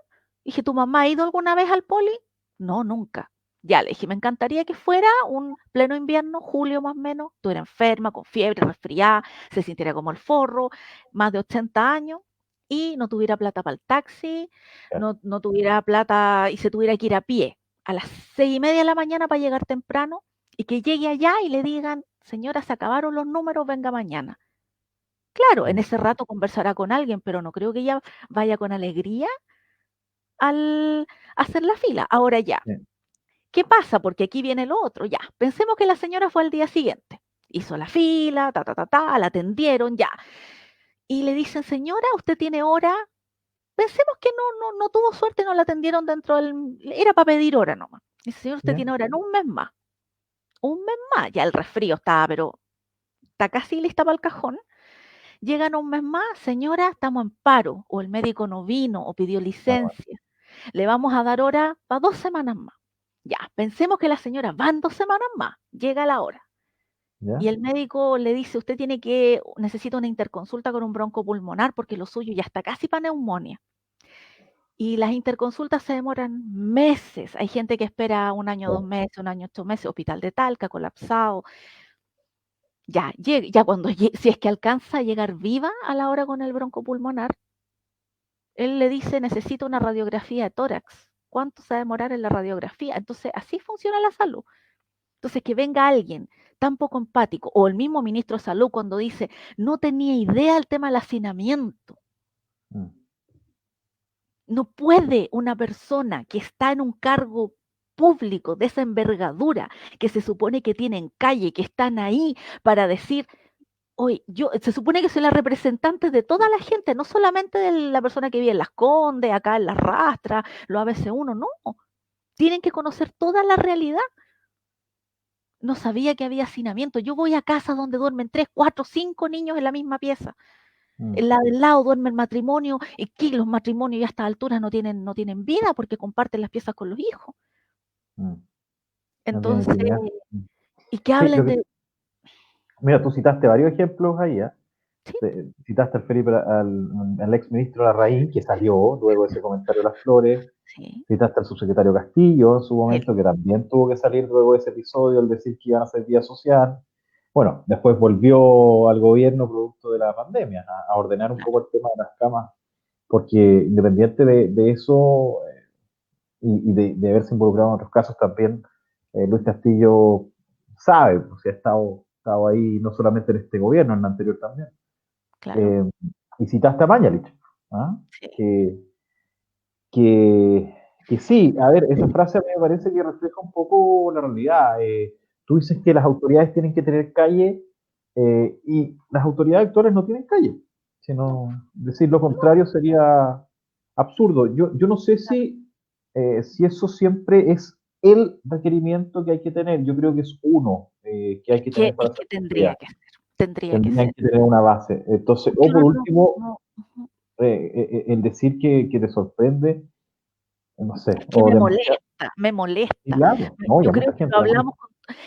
dije, ¿tu mamá ha ido alguna vez al poli? No, nunca. Ya le dije, me encantaría que fuera un pleno invierno, julio más o menos, tú eras enferma, con fiebre, resfriada, se sintiera como el forro, más de 80 años, y no tuviera plata para el taxi, Claro. no tuviera plata y se tuviera que ir a pie a las 6:30 de la mañana para llegar temprano, y que llegue allá y le digan, señora, se acabaron los números, venga mañana. Claro, en Mm. ese rato conversará con alguien, pero no creo que ella vaya con alegría al hacer la fila. Ahora ya, Sí. ¿Qué pasa? Porque aquí viene lo otro, ya. Pensemos que la señora fue al día siguiente. Hizo la fila, la atendieron, ya. Y le dicen, señora, usted tiene hora. Pensemos que no tuvo suerte, no la atendieron dentro del... Era para pedir hora nomás. Dice, señor, usted ¿Ya? tiene hora en un mes más. Un mes más. Ya el resfrío estaba, pero está casi lista para el cajón. Llegan un mes más, señora, estamos en paro. O el médico no vino o pidió Ah, bueno, licencia. Le vamos a dar hora para 2 semanas más. Ya, pensemos que la señora va en 2 semanas más. Llega la hora. ¿ya? Y el médico le dice, usted necesita una interconsulta con un broncopulmonar porque lo suyo ya está casi para neumonía. Y las interconsultas se demoran meses. Hay gente que espera un año, Sí. 2 meses, un año, 8 meses, hospital de Talca, colapsado. Ya cuando, si es que alcanza a llegar viva a la hora con el broncopulmonar, él le dice, necesito una radiografía de tórax. ¿Cuánto se va a demorar en la radiografía? Entonces, así funciona la salud. Entonces, que venga alguien tan poco empático, o el mismo ministro de Salud cuando dice, no tenía idea del tema del hacinamiento. Mm. No puede una persona que está en un cargo público de esa envergadura, que se supone que tienen calle, que están ahí para decir, oye, se supone que soy la representante de toda la gente, no solamente de la persona que vive en Las Condes, acá en Las Rastras, los ABC1, no. Tienen que conocer toda la realidad. No sabía que había hacinamiento. Yo voy a casas donde duermen 3, 4, 5 niños en la misma pieza. Mm. En la del lado duerme el matrimonio, y que los matrimonios ya a estas alturas no tienen vida porque comparten las piezas con los hijos. Mm. No tiene Entonces, intimidad. Mm. y que Sí, hablen de, mira, tú citaste varios ejemplos ahí, ¿eh? sí, Citaste al Felipe, al ex ministro Larraín, que salió luego de ese comentario de las flores. sí, Citaste al subsecretario Castillo en su el- momento, que también tuvo que salir luego de ese episodio al decir que iban a hacer vía social. Bueno, después volvió al gobierno producto de la pandemia a ordenar un poco el tema de las camas, porque independiente de eso y de haberse involucrado en otros casos también, Luis Castillo sabe, pues, si ha estado ahí no solamente en este gobierno, en el anterior también. claro, Eh, y citaste a Mañalich, ¿ah? sí. que, que, que sí, a ver, esa frase a mí me parece que refleja un poco la realidad. Tú dices que las autoridades tienen que tener calle y las autoridades actuales no tienen calle, No, sino decir lo no, contrario sería absurdo. Yo no sé si eso siempre es el requerimiento que hay que tener. Yo creo que es uno que hay que tener es para que hacer seguridad. tendría que Tendrían ser. que tener una base. Entonces, o por Claro, último, ujú. el decir que te sorprende, no Es sé, que o demasiado. me Y molesta. claro, no, y Yo a creo mucha que gente lo le molesta. hablamos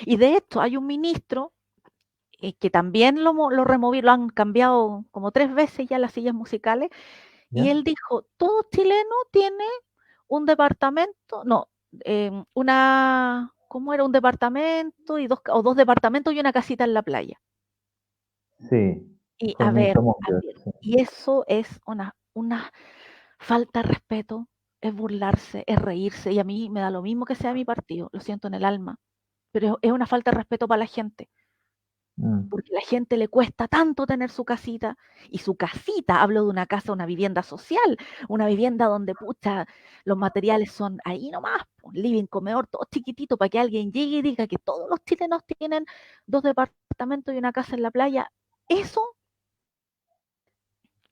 y de esto hay un ministro que también lo removí, lo han cambiado como 3 veces ya las sillas musicales, y ¿Ya? él dijo, todo chileno tiene un departamento, no, ¿cómo era? Un departamento o 2 departamentos y una casita en la playa. Sí, Y fue el ministro Monge, sí. y eso es una falta de respeto, es burlarse, es reírse, y a mí me da lo mismo que sea mi partido, lo siento en el alma, pero es una falta de respeto para la gente, Mm, porque a la gente le cuesta tanto tener su casita, y su casita, hablo de una casa, una vivienda social, una vivienda donde, pucha, los materiales son ahí nomás, po, living, comedor, todo chiquitito, para que alguien llegue y diga que todos los chilenos tienen 2 departamentos y una casa en la playa. Eso,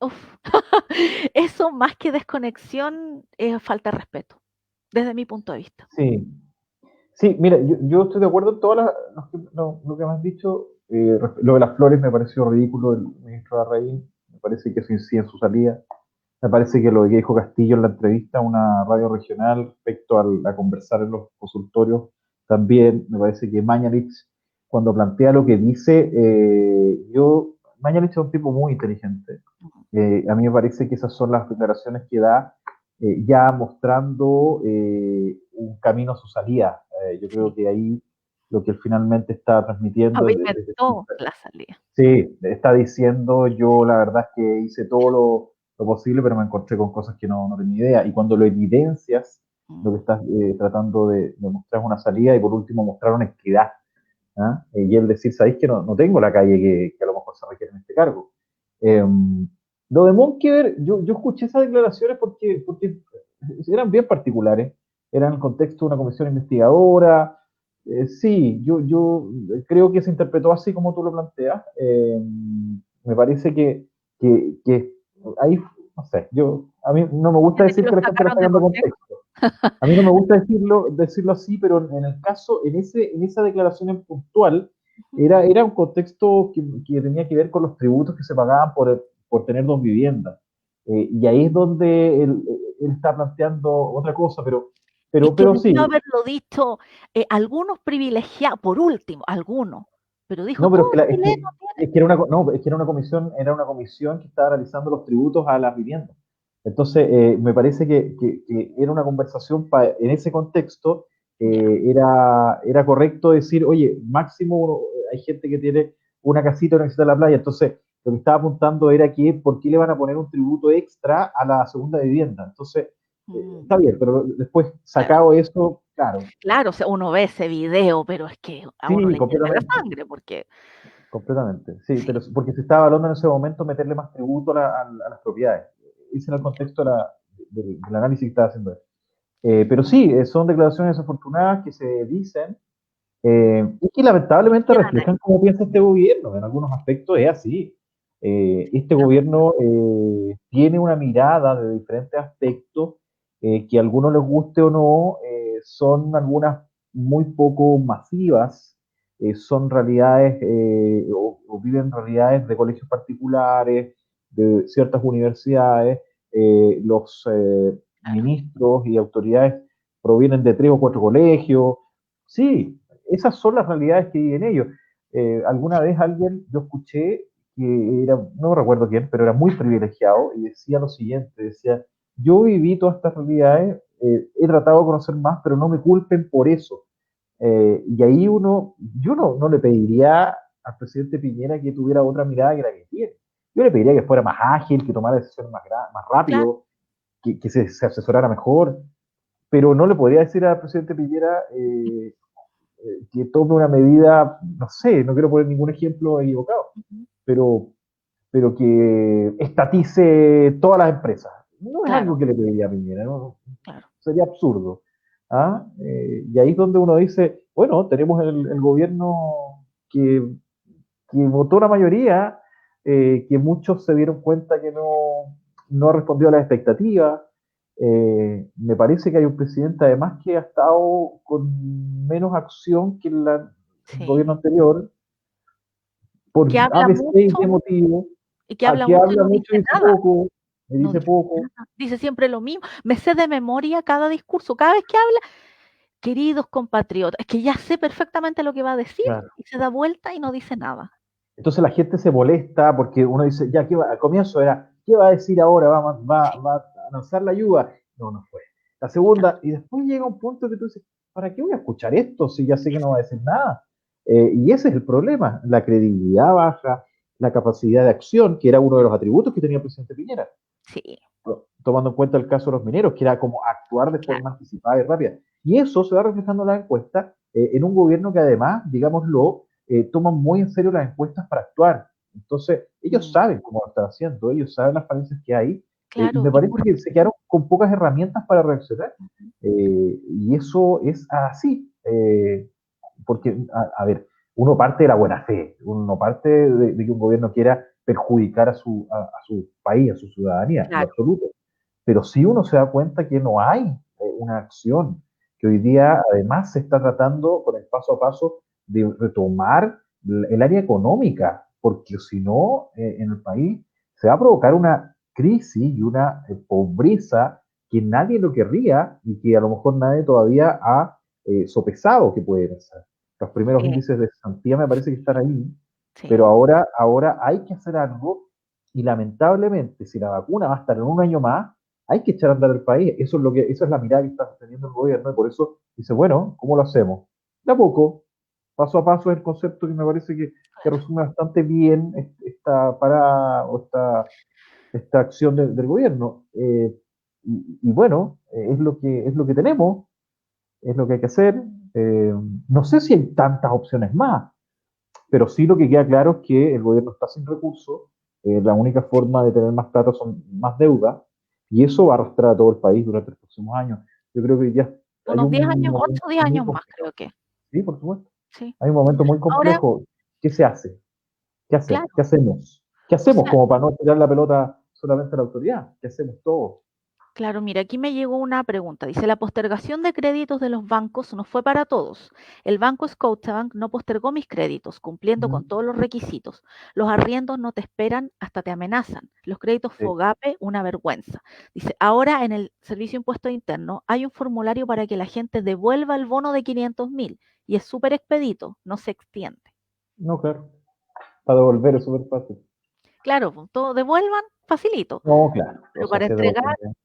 uf, eso más que desconexión es falta de respeto, desde mi punto de vista. sí, sí, mira, yo estoy de acuerdo en lo que me has dicho. Lo de las flores me pareció ridículo el ministro Larraín. Me parece que eso incide en su salida. Me parece que lo que dijo Castillo en la entrevista a una radio regional respecto a conversar en los consultorios también, me parece que Mañalich, cuando plantea lo que dice, Mañalich es un tipo muy inteligente. A mí me parece que esas son las declaraciones que da ya mostrando un camino a su salida. Yo creo Sí, que ahí lo que él finalmente está transmitiendo desde pavimentó la salida. sí, está diciendo yo la verdad es que hice todo lo posible, pero me encontré con cosas que no tenía idea. Y cuando lo evidencias, lo que Mm, estás tratando de mostrar es una salida y por último mostrar una equidad. ¿Ah? Y él decir, sabéis que no tengo la calle que a lo mejor se requiere en este cargo. Eh, lo de Monkever, yo escuché esas declaraciones porque eran bien particulares. era en el contexto de una comisión investigadora. Sí, yo creo que se interpretó así como tú lo planteas. Me parece que ahí, no sé, a mí no me gusta Siente que decir lo que la gente lo sacaron está de dando contexto. contexto. A mí no me gusta decirlo así, pero en el caso, en esa declaración en puntual, Ujú. era un contexto que tenía que ver con los tributos que se pagaban por tener dos viviendas. Y ahí es donde él está planteando otra cosa, Y que pero debió sí. haberlo dicho algunos privilegiados, por último, algunos, pero dijo, No, pero todo chileno tiene. es que era una, no, es que era una comisión que estaba analizando los tributos a las viviendas. Entonces, me parece que era una conversación en ese contexto, Ya. era correcto decir, oye, máximo hay gente que tiene una casita, una casita en la playa. Entonces, lo que estaba apuntando era que por qué le van a poner un tributo extra a la segunda vivienda. Entonces, Mm, está bien, pero después claro. sacado eso, claro, Claro, o sea, uno ve ese video, pero es que a uno sí, le hierve la completamente. sangre, porque Completamente, sí, sí, pero porque se estaba hablando en ese momento meterle más tributo a las propiedades. Ese era el contexto del análisis que estaba haciendo él. Pero sí, son declaraciones desafortunadas que se dicen y que lamentablemente quedan ahí. reflejan cómo piensa este gobierno. En algunos aspectos es así. Este gobierno tiene una mirada de diferentes aspectos que a algunos les guste o no, son algunas muy poco masivas, son realidades o viven realidades de colegios particulares, de ciertas universidades, los Claro. ministros y autoridades provienen de tres o cuatro colegios. Sí, esas son las realidades que viven ellos. Alguna vez yo escuché que era, no recuerdo quién, pero era muy privilegiado y decía lo siguiente, decía, yo viví todas estas realidades, he tratado de conocer más, pero no me culpen por eso. Y ahí yo no le pediría al presidente Piñera que tuviera otra mirada que la que tiene. Yo le pediría que fuera más ágil, que tomara decisiones más Claro. rápido, que se asesorara mejor, pero no le podría decir al presidente Piñera que tome una medida, no sé, no quiero poner ningún ejemplo equivocado, Ujú. pero, pero que estatice todas las empresas. No es Claro, algo que le pediría a Piñera, ¿no? claro. Sería absurdo. ¿Ah? Y ahí es donde uno dice, bueno, tenemos el gobierno que votó la mayoría, que muchos se dieron cuenta que no respondió a las expectativas. Me parece que hay un presidente además que ha estado con menos acción que el Sí. gobierno anterior, por Que A, habla B, C y D mucho motivo, y que a habla que mucho y habla no mucho dice y dice nada. poco, me No dice dice poco. nada. Dice siempre lo mismo. Me sé de memoria cada discurso. Cada vez que habla, queridos compatriotas, es que ya sé perfectamente lo que va a decir Claro. y se da vuelta y no dice nada. Entonces la gente se molesta porque uno dice, ya, al comienzo era, ¿qué va a decir ahora? Sí, Va a lanzar la ayuda. No, no fue. La claro. segunda, y después llega un punto que tú dices, ¿para qué voy a escuchar esto si ya sé que no va a decir nada? Y ese es el problema, la credibilidad baja, la capacidad de acción, que era uno de los atributos que tenía el presidente Piñera, Sí, tomando en cuenta el caso de los mineros, que era como actuar de claro. forma anticipada y rápida. Y eso se va reflejando en la encuesta en un gobierno que además, digámoslo, toma muy en serio las encuestas para actuar. Entonces, ellos Mm, saben cómo lo están haciendo, ellos saben las falencias que hay, y claro. me Y parece que se quedaron con pocas herramientas para reaccionar. Y eso es así, porque, a ver, uno parte de la buena fe, uno parte de que un gobierno quiera perjudicar a su país, a su ciudadanía, en lo claro. absoluto. Pero si uno se da cuenta que no hay una acción, que hoy día además se está tratando con el paso a paso de retomar el área económica, porque si no, en el país se va a provocar una crisis y una pobreza que nadie lo querría y que a lo mejor nadie todavía ha sopesado que puede pasar. Los primeros Eh, índices de cesantía me parece que están ahí, pero sí. ahora hay que hacer algo y lamentablemente si la vacuna va a estar en un año más, hay que echar a andar el país. Esa es la mirada que está teniendo el gobierno y por eso dice, bueno, ¿cómo lo hacemos? De a poco, paso a paso es el concepto que me parece que Claro. resume bastante bien esta parada o esta acción del gobierno. Y bueno, es lo que tenemos, es lo que hay que hacer. Eh, no sé si hay tantas opciones más, pero sí lo que queda claro es que el gobierno está sin recursos, la única forma de tener más plata son más deuda, y eso va a arrastrar a todo el país durante los próximos años. Yo creo que ya hay Unos 10 un años, 8 momento o 10 muy años más, complejo. creo que. Sí, por supuesto. Sí. Hay un momento muy Ahora, complejo. ¿Qué se hace? ¿Qué hacemos? claro, ¿Qué hacemos? ¿Qué o hacemos sea, como para no tirar la pelota solamente a la autoridad? ¿Qué hacemos todos? claro, mira, aquí me llegó una pregunta. Dice, la postergación de créditos de los bancos no fue para todos. El banco Scotiabank no postergó mis créditos, cumpliendo con Mm, todos los requisitos. Los arriendos no te esperan, hasta te amenazan. Los créditos sí. FOGAPE, una vergüenza. Dice, ahora en el Servicio de Impuesto Interno hay un formulario para que la gente devuelva el bono de 500.000 y es súper expedito, no se extiende. No, claro. Para devolver es súper fácil. Claro, pues, todo devuelvan, facilito. No, claro. O Pero sea, para si es entregar devolver.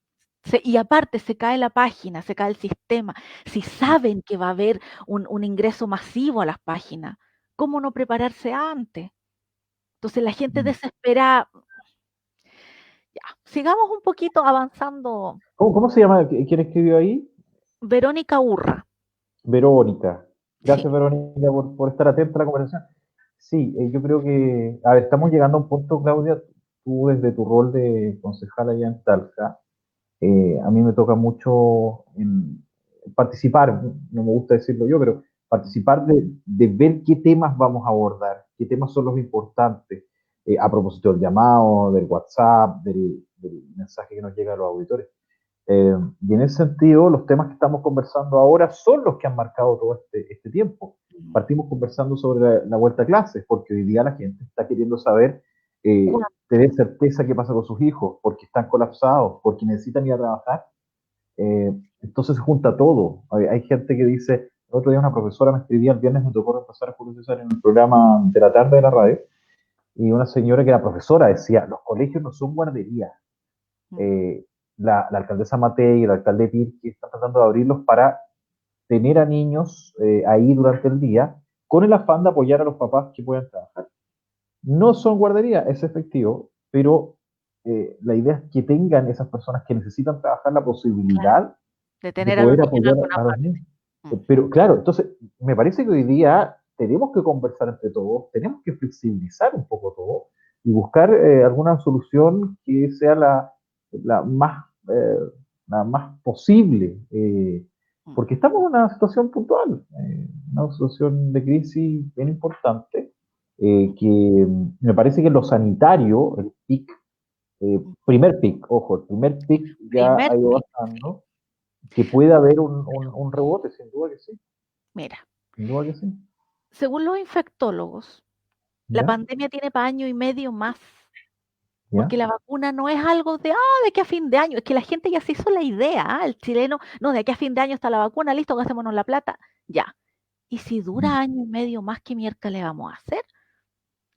y aparte se cae la página, se cae el sistema. Si saben que va a haber un ingreso masivo a las páginas, ¿cómo no prepararse antes? Entonces la gente Mm. desespera. Ya, sigamos un poquito avanzando. ¿Cómo se llama? ¿Quién escribió ahí? Verónica Urra. Verónica. Sí, Gracias, Verónica, por estar atenta a la conversación. Sí, yo creo que, a ver, estamos llegando a un punto, Claudia, tú desde tu rol de concejala allá en Talca, a mí me toca mucho participar, no me gusta decirlo yo, pero participar de ver qué temas vamos a abordar, qué temas son los importantes, a propósito del llamado, del WhatsApp, del mensaje que nos llega a los auditores. Y en ese sentido, los temas que estamos conversando ahora son los que han marcado todo este tiempo. Partimos conversando sobre la vuelta a clases, porque hoy día la gente está queriendo saber, tener certeza qué pasa con sus hijos, porque están colapsados, porque necesitan ir a trabajar. Entonces se junta todo. Hay gente que dice, el otro día una profesora me escribía, el viernes me tocó repasar a Julio César en el programa de la tarde de la radio, y una señora que era profesora decía, los colegios no son guarderías. Eh, la alcaldesa Matei y el alcalde Pirque están tratando de abrirlos para tener a niños ahí durante el día con el afán de apoyar a los papás que puedan trabajar. No son guarderías, es efectivo, pero la idea es que tengan esas personas que necesitan trabajar la claro, posibilidad de de tener a los poder niños en apoyar alguna a los parte. niños. Mm, Pero claro, entonces me parece que hoy día tenemos que conversar entre todos, tenemos que flexibilizar un poco todo y buscar alguna solución que sea la más, eh, la más posible, mm, porque estamos en una situación puntual, una situación de crisis bien importante, mm, que me parece que lo sanitario, el pic, mm. primer pic, ojo, el primer pic ya Primer ha ido pick. bajando, que puede haber un rebote, sin duda que sí, Mira, sin duda que sí. según los infectólogos, la ¿Ya? pandemia tiene para año y medio más. ¿Ya? Porque la vacuna no es algo de que a fin de año, es que la gente ya se hizo la idea, el chileno, no, de aquí a fin de año está la vacuna, listo, gastémonos la plata, ya. Y si Mm, dura año y medio más, ¿qué mierda le vamos a hacer?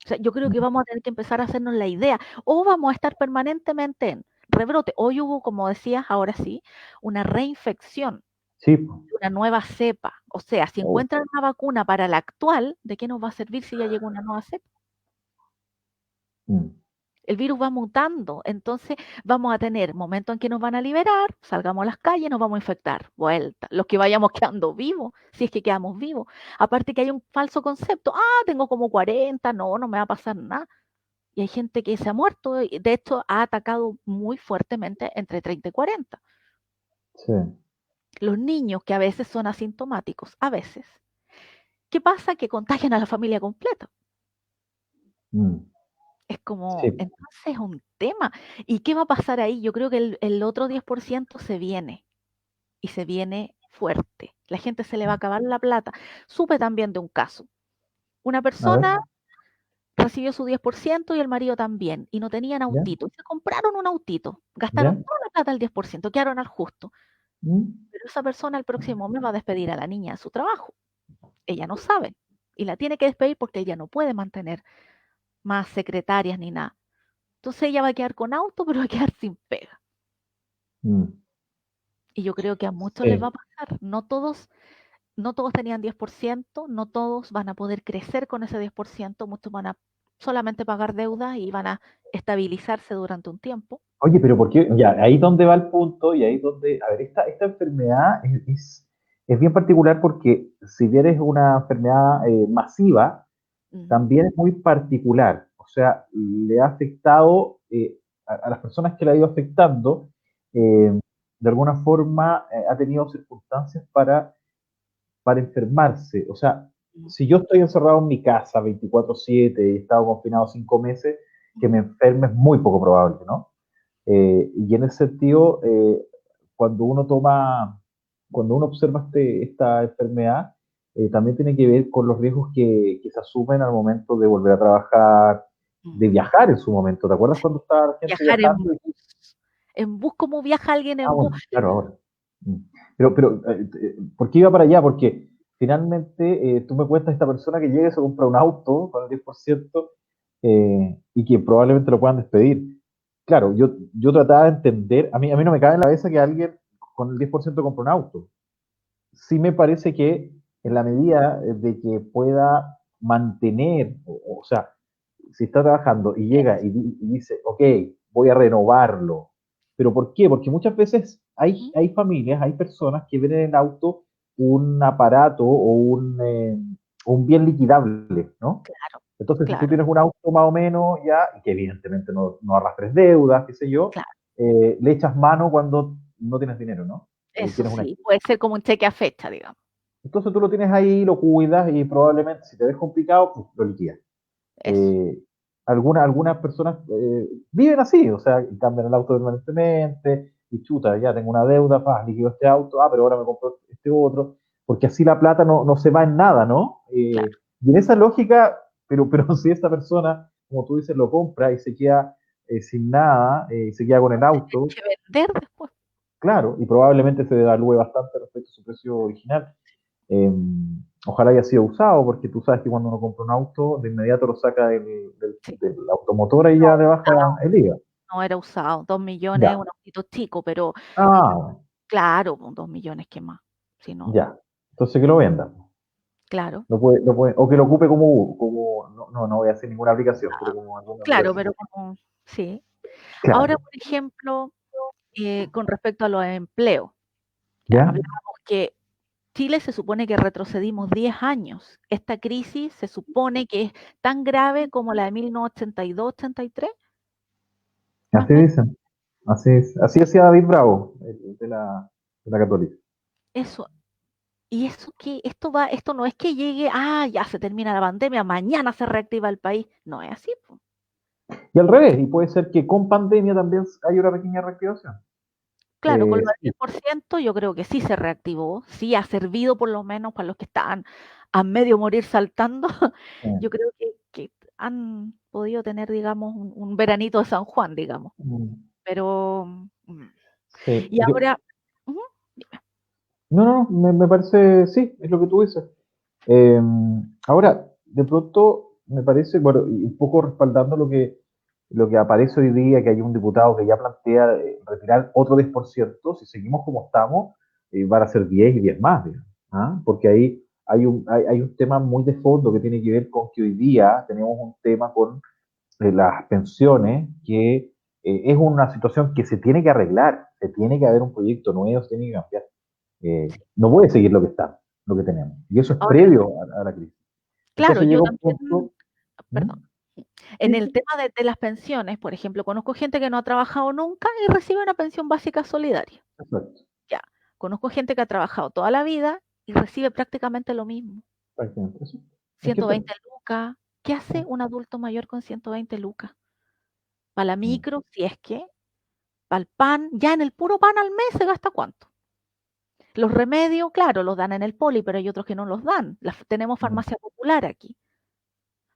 O sea, yo creo que mm. vamos a tener que empezar a hacernos la idea, o vamos a estar permanentemente en rebrote. Hoy hubo, como decías, ahora sí, una reinfección, Sí, po. una nueva cepa. O sea, si Oh, encuentran una vacuna para la actual, ¿de qué nos va a servir si ya llegó una nueva cepa? mm. El virus va mutando, entonces vamos a tener momentos en que nos van a liberar, salgamos a las calles, nos vamos a infectar, vuelta, los que vayamos quedando vivos, si es que quedamos vivos. Aparte que hay un falso concepto, tengo como 40, no, no me va a pasar nada. Y hay gente que se ha muerto, y de hecho ha atacado muy fuertemente entre 30 y 40. Sí. Los niños que a veces son asintomáticos, a veces. ¿Qué pasa? Que contagian a la familia completa. Mm. Es Sí. como, entonces es un tema. ¿Y qué va a pasar ahí? Yo creo que el otro 10% se viene y se viene fuerte. La gente se le va a acabar la plata. Supe también de un caso. Una A ver, persona recibió su 10% y el marido también, y no tenían ¿ya? autito. Y se compraron un autito. Gastaron ¿Ya? toda la plata del 10%, quedaron al justo. Mm. Pero esa persona el próximo mes va a despedir a la niña de su trabajo. Ella no sabe. Y la tiene que despedir porque ella no puede mantener más secretarias ni nada. Entonces ella va a quedar con auto, pero va a quedar sin pega. Mm. Y yo creo que a muchos les va a Sí. pasar. No todos tenían 10%, no todos van a poder crecer con ese 10%, muchos van a solamente pagar deudas y van a estabilizarse durante un tiempo. Oye, pero ¿por qué? Ya, ahí donde va el punto y ahí donde, a ver, esta enfermedad es bien particular porque si bien es una enfermedad masiva, Mm, también es muy particular. O sea, le ha afectado a las personas que le ha ido afectando. eh, de alguna forma ha tenido circunstancias para enfermarse. O sea, mm, si yo estoy encerrado en mi casa 24/7 y he estado confinado 5 meses, que mm, me enferme es muy poco probable, ¿no? Y en ese sentido, cuando uno observa esta enfermedad, también tiene que ver con los riesgos que se asumen al momento de volver a trabajar, de mm. viajar en su momento. ¿Te acuerdas cuando estaba la gente Viajar en viajando? bus. En bus, ¿cómo viaja alguien Ah, en bus? bueno, claro, ahora. Mm. ¿Por qué iba para allá? Porque finalmente tú me cuentas esta persona que llega y se compra un auto con el 10% y que probablemente lo puedan despedir. Claro, yo trataba de entender, a mí no me cabe en la cabeza que alguien con el 10% compre un auto. Sí me parece que en la medida de que pueda mantener, o sea, si está trabajando y llega y dice, ok, voy a renovarlo. ¿Pero por qué? Porque muchas veces Ujú. hay familias, hay personas que ven en el auto un aparato o un bien liquidable, ¿no? Claro, Entonces, si tú claro, tienes un auto más o menos ya, y que evidentemente no arrastres deudas, qué sé yo, claro. le echas mano cuando no tienes dinero, ¿no? Eso Tienes una. sí, puede ser como un cheque a fecha, digamos. Entonces tú lo tienes ahí, lo cuidas y probablemente si te ves complicado, pues lo liquidas. Eso. Eh, algunas personas viven así, o sea, cambian el auto permanentemente y chuta, ya tengo una deuda, liquido este auto, pero ahora me compro este otro, porque así la plata no se va en nada, ¿no? Claro. Y en esa lógica, pero si esta persona, como tú dices, lo compra y se queda sin nada, se queda con el auto, Que vender después. claro, y probablemente se devalúe bastante respecto a su precio original. Eh, Ojalá haya sido usado, porque tú sabes que cuando uno compra un auto, de inmediato lo saca Sí. del automotora y No, ya le baja usado, el IVA. no era usado. 2 millones, Ya. un autito chico, pero Ah, bueno, claro, pues, 2 millones, ¿qué más? Si no, ya. Entonces que lo venda. claro, O que lo ocupe como no voy a hacer ninguna aplicación, pero como alguna claro, aplicación. pero como, sí. Ahora, Claro. por ejemplo, con respecto a los empleos, ya ¿Ya? hablábamos que Chile se supone que retrocedimos 10 años. Esta crisis se supone que es tan grave como la de 1982-83, más Así o menos. dicen. Así decía David Bravo, de la Católica. Eso. Y eso que esto no es que llegue, ya se termina la pandemia, mañana se reactiva el país. No es así, po. Y al revés, y puede ser que con pandemia también hay una pequeña reactivación. Claro, con lo del Sí. 10% yo creo que sí se reactivó, sí ha servido por lo menos para los que estaban a medio morir saltando. Yo creo que han podido tener, digamos, un veranito de San Juan, digamos. Mm, Pero, sí. y ahora, ujú, No, me parece, sí, es lo que tú dices. Eh, Ahora, de pronto, me parece, bueno, y un poco respaldando lo que aparece hoy día, que hay un diputado que ya plantea retirar otro 10%. Si seguimos como estamos, van a ser 10 y 10 más, digamos, ¿ah? Porque ahí hay un tema muy de fondo que tiene que ver con que hoy día tenemos un tema con las pensiones, que es una situación que se tiene que arreglar, se tiene que haber un proyecto nuevo, se tiene que cambiar. No puede seguir lo que está, lo que tenemos. Y eso es ahora, previo a la crisis. claro, Entonces yo llega un también, punto. ¿Mm? perdón, en Sí, el sí, tema de las pensiones, por ejemplo, conozco gente que no ha trabajado nunca y recibe una pensión básica solidaria. exacto. Ya, conozco gente que ha trabajado toda la vida y recibe prácticamente lo mismo. Exactamente, eso. Es que 120 lucas. ¿Qué hace un adulto mayor con 120 lucas? Para la mm, micro, si es que, para el pan, ya en el puro pan al mes se gasta cuánto. Los remedios, claro, los dan en el poli, pero hay otros que no los dan. Tenemos mm, farmacia popular aquí,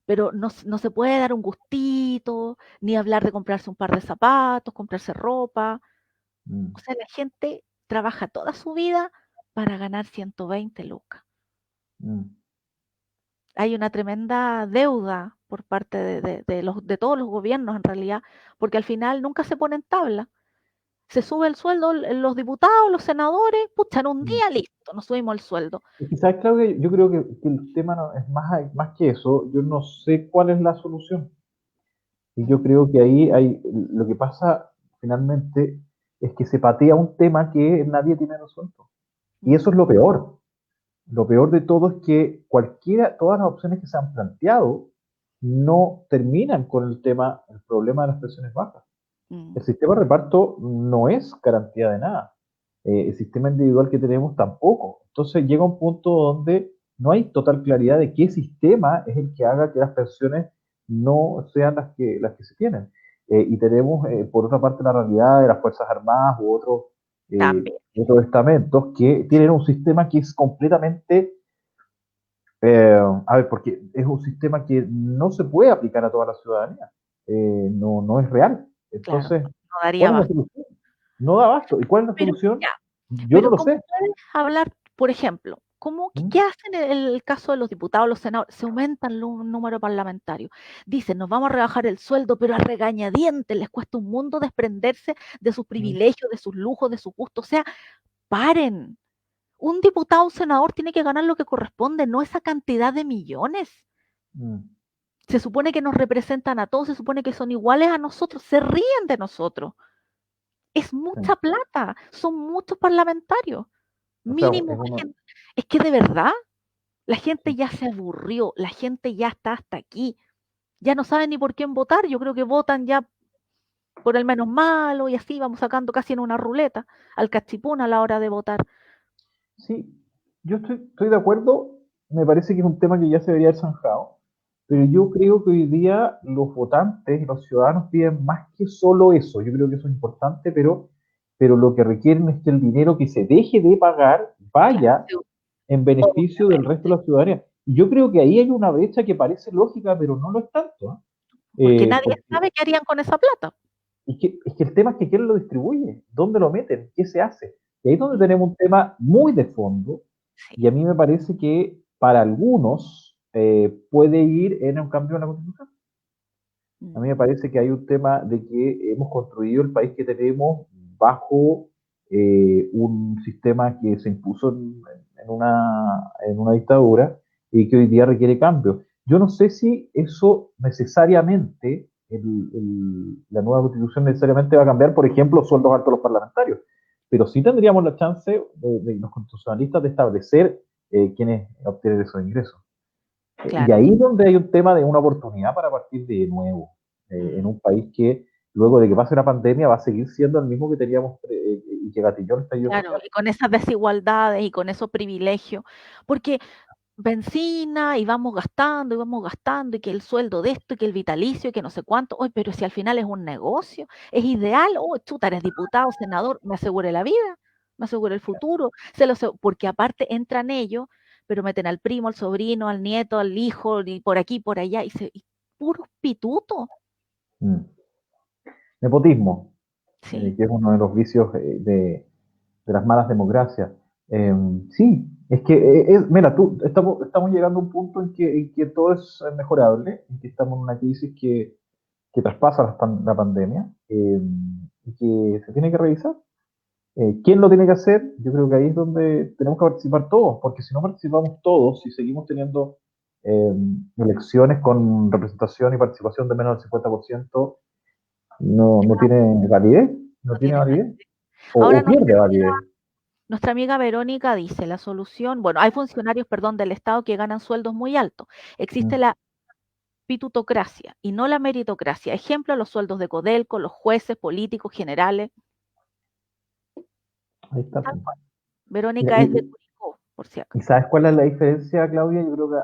pero no se puede dar un gustito, ni hablar de comprarse un par de zapatos, comprarse ropa. mm, O sea, la gente trabaja toda su vida para ganar 120 lucas. mm. Hay una tremenda deuda por parte de todos los gobiernos en realidad, porque al final nunca se pone en tabla. Se sube el sueldo, los diputados, los senadores, pucha, en un Mm. día listo, nos subimos el sueldo. Y quizás, Claudia, yo creo que el tema no, es más que eso. Yo no sé cuál es la solución. Y yo Mm, creo que ahí lo que pasa finalmente es que se patea un tema que nadie tiene resuelto. Y eso mm, es lo peor. Lo peor de todo es que todas las opciones que se han planteado no terminan con el problema de las pensiones bajas. mm, El sistema de reparto no es garantía de nada. el sistema individual que tenemos tampoco. Entonces llega un punto donde no hay total claridad de qué sistema es el que haga que las pensiones no sean las que se tienen. Y tenemos, por otra parte, la realidad de las Fuerzas Armadas también, otros estamentos que tienen un sistema que es completamente, a ver, porque es un sistema que no se puede aplicar a toda la ciudadanía. No es real. claro, Entonces, no daría ¿cuál es la más. solución? No da abasto. ¿Y cuál es la Pero solución? ya, Yo no pero lo ¿cómo sé. puedes hablar, por ejemplo, qué ¿Mm? hacen en el caso de los diputados, los senadores? Se aumentan el número parlamentario. Dicen, nos vamos a rebajar el sueldo, pero a regañadientes les cuesta un mundo desprenderse de sus ¿Mm? privilegios, de sus lujos, de sus gustos. O sea, paren. Un diputado o senador tiene que ganar lo que corresponde, no esa cantidad de millones. ¿Mm? Se supone que nos representan a todos, se supone que son iguales a nosotros, se ríen de nosotros. Es Sí. mucha plata, son muchos parlamentarios. O sea, Mínimo, es uno. es que de verdad la gente Sí. ya se aburrió, la gente ya está hasta aquí, ya no saben ni por quién votar, yo creo que votan ya por el menos malo y así vamos sacando casi en una ruleta al cachipún a la hora de votar. Sí, yo estoy de acuerdo. Me parece que es un tema que ya se debería haber zanjado. Pero Mm, yo creo que hoy día los votantes, los ciudadanos piden más que solo eso. Yo creo que eso es importante, pero lo que requieren es que el dinero que se deje de pagar claro, vaya sí, en beneficio del resto obviamente, de la ciudadanía. Y yo creo que ahí hay una brecha que parece lógica, pero no lo es tanto. porque nadie Porque sabe qué harían con esa plata. es que el tema es que quién lo distribuye, dónde lo meten, qué se hace. Y ahí es donde Mm, tenemos un tema muy de fondo, sí. y a mí me parece que para algunos puede ir en un cambio en la Constitución. A mí me Mm, parece que hay un tema de que hemos construido el país que tenemos bajo un sistema que se impuso en una dictadura y que hoy día requiere cambio. Yo no sé si eso necesariamente, la nueva constitución necesariamente va a cambiar, por ejemplo, los sueldos altos de los parlamentarios, pero sí tendríamos la chance de los constitucionalistas de establecer quiénes obtienen esos ingresos. Y claro. ahí es donde hay un tema de una oportunidad para partir de nuevo, en Mm. un país que luego de que pase la pandemia va a seguir siendo el mismo que teníamos y que gatilló el estallido Claro, social. y con esas desigualdades y con esos privilegios, porque benzina y vamos gastando, y que el sueldo de esto, y que el vitalicio, y que no sé cuánto, oye, pero si al final es un negocio, es ideal, oh, chuta, eres diputado, senador, me asegure la vida, me asegure el futuro, porque aparte entran ellos, pero meten al primo, al sobrino, al nieto, al hijo, y por aquí, por allá, y puros pitutos, Mm. Nepotismo, sí, que es uno de los vicios de las malas democracias. Sí, es que, mira, estamos llegando a un punto en que todo es mejorable, en que estamos en una crisis que traspasa la pandemia y que se tiene que revisar. ¿Quién lo tiene que hacer? Yo creo que ahí es donde tenemos que participar todos, porque si no participamos todos, si seguimos teniendo eh, elecciones con representación y participación de menos del 50%, no tiene validez, no no tiene tiene nada. validez, o, Ahora o pierde validez. nuestra amiga Verónica dice, la solución, bueno, hay funcionarios, perdón, del Estado que ganan sueldos muy altos. Existe Mm, la pitutocracia y no la meritocracia. Ejemplo, los sueldos de Codelco, los jueces, políticos, generales. ahí está. Tal Pues. cual. Mira, Verónica es de Curicó, por si ¿y acaso. sabes cuál es la diferencia, Claudia? Yo creo que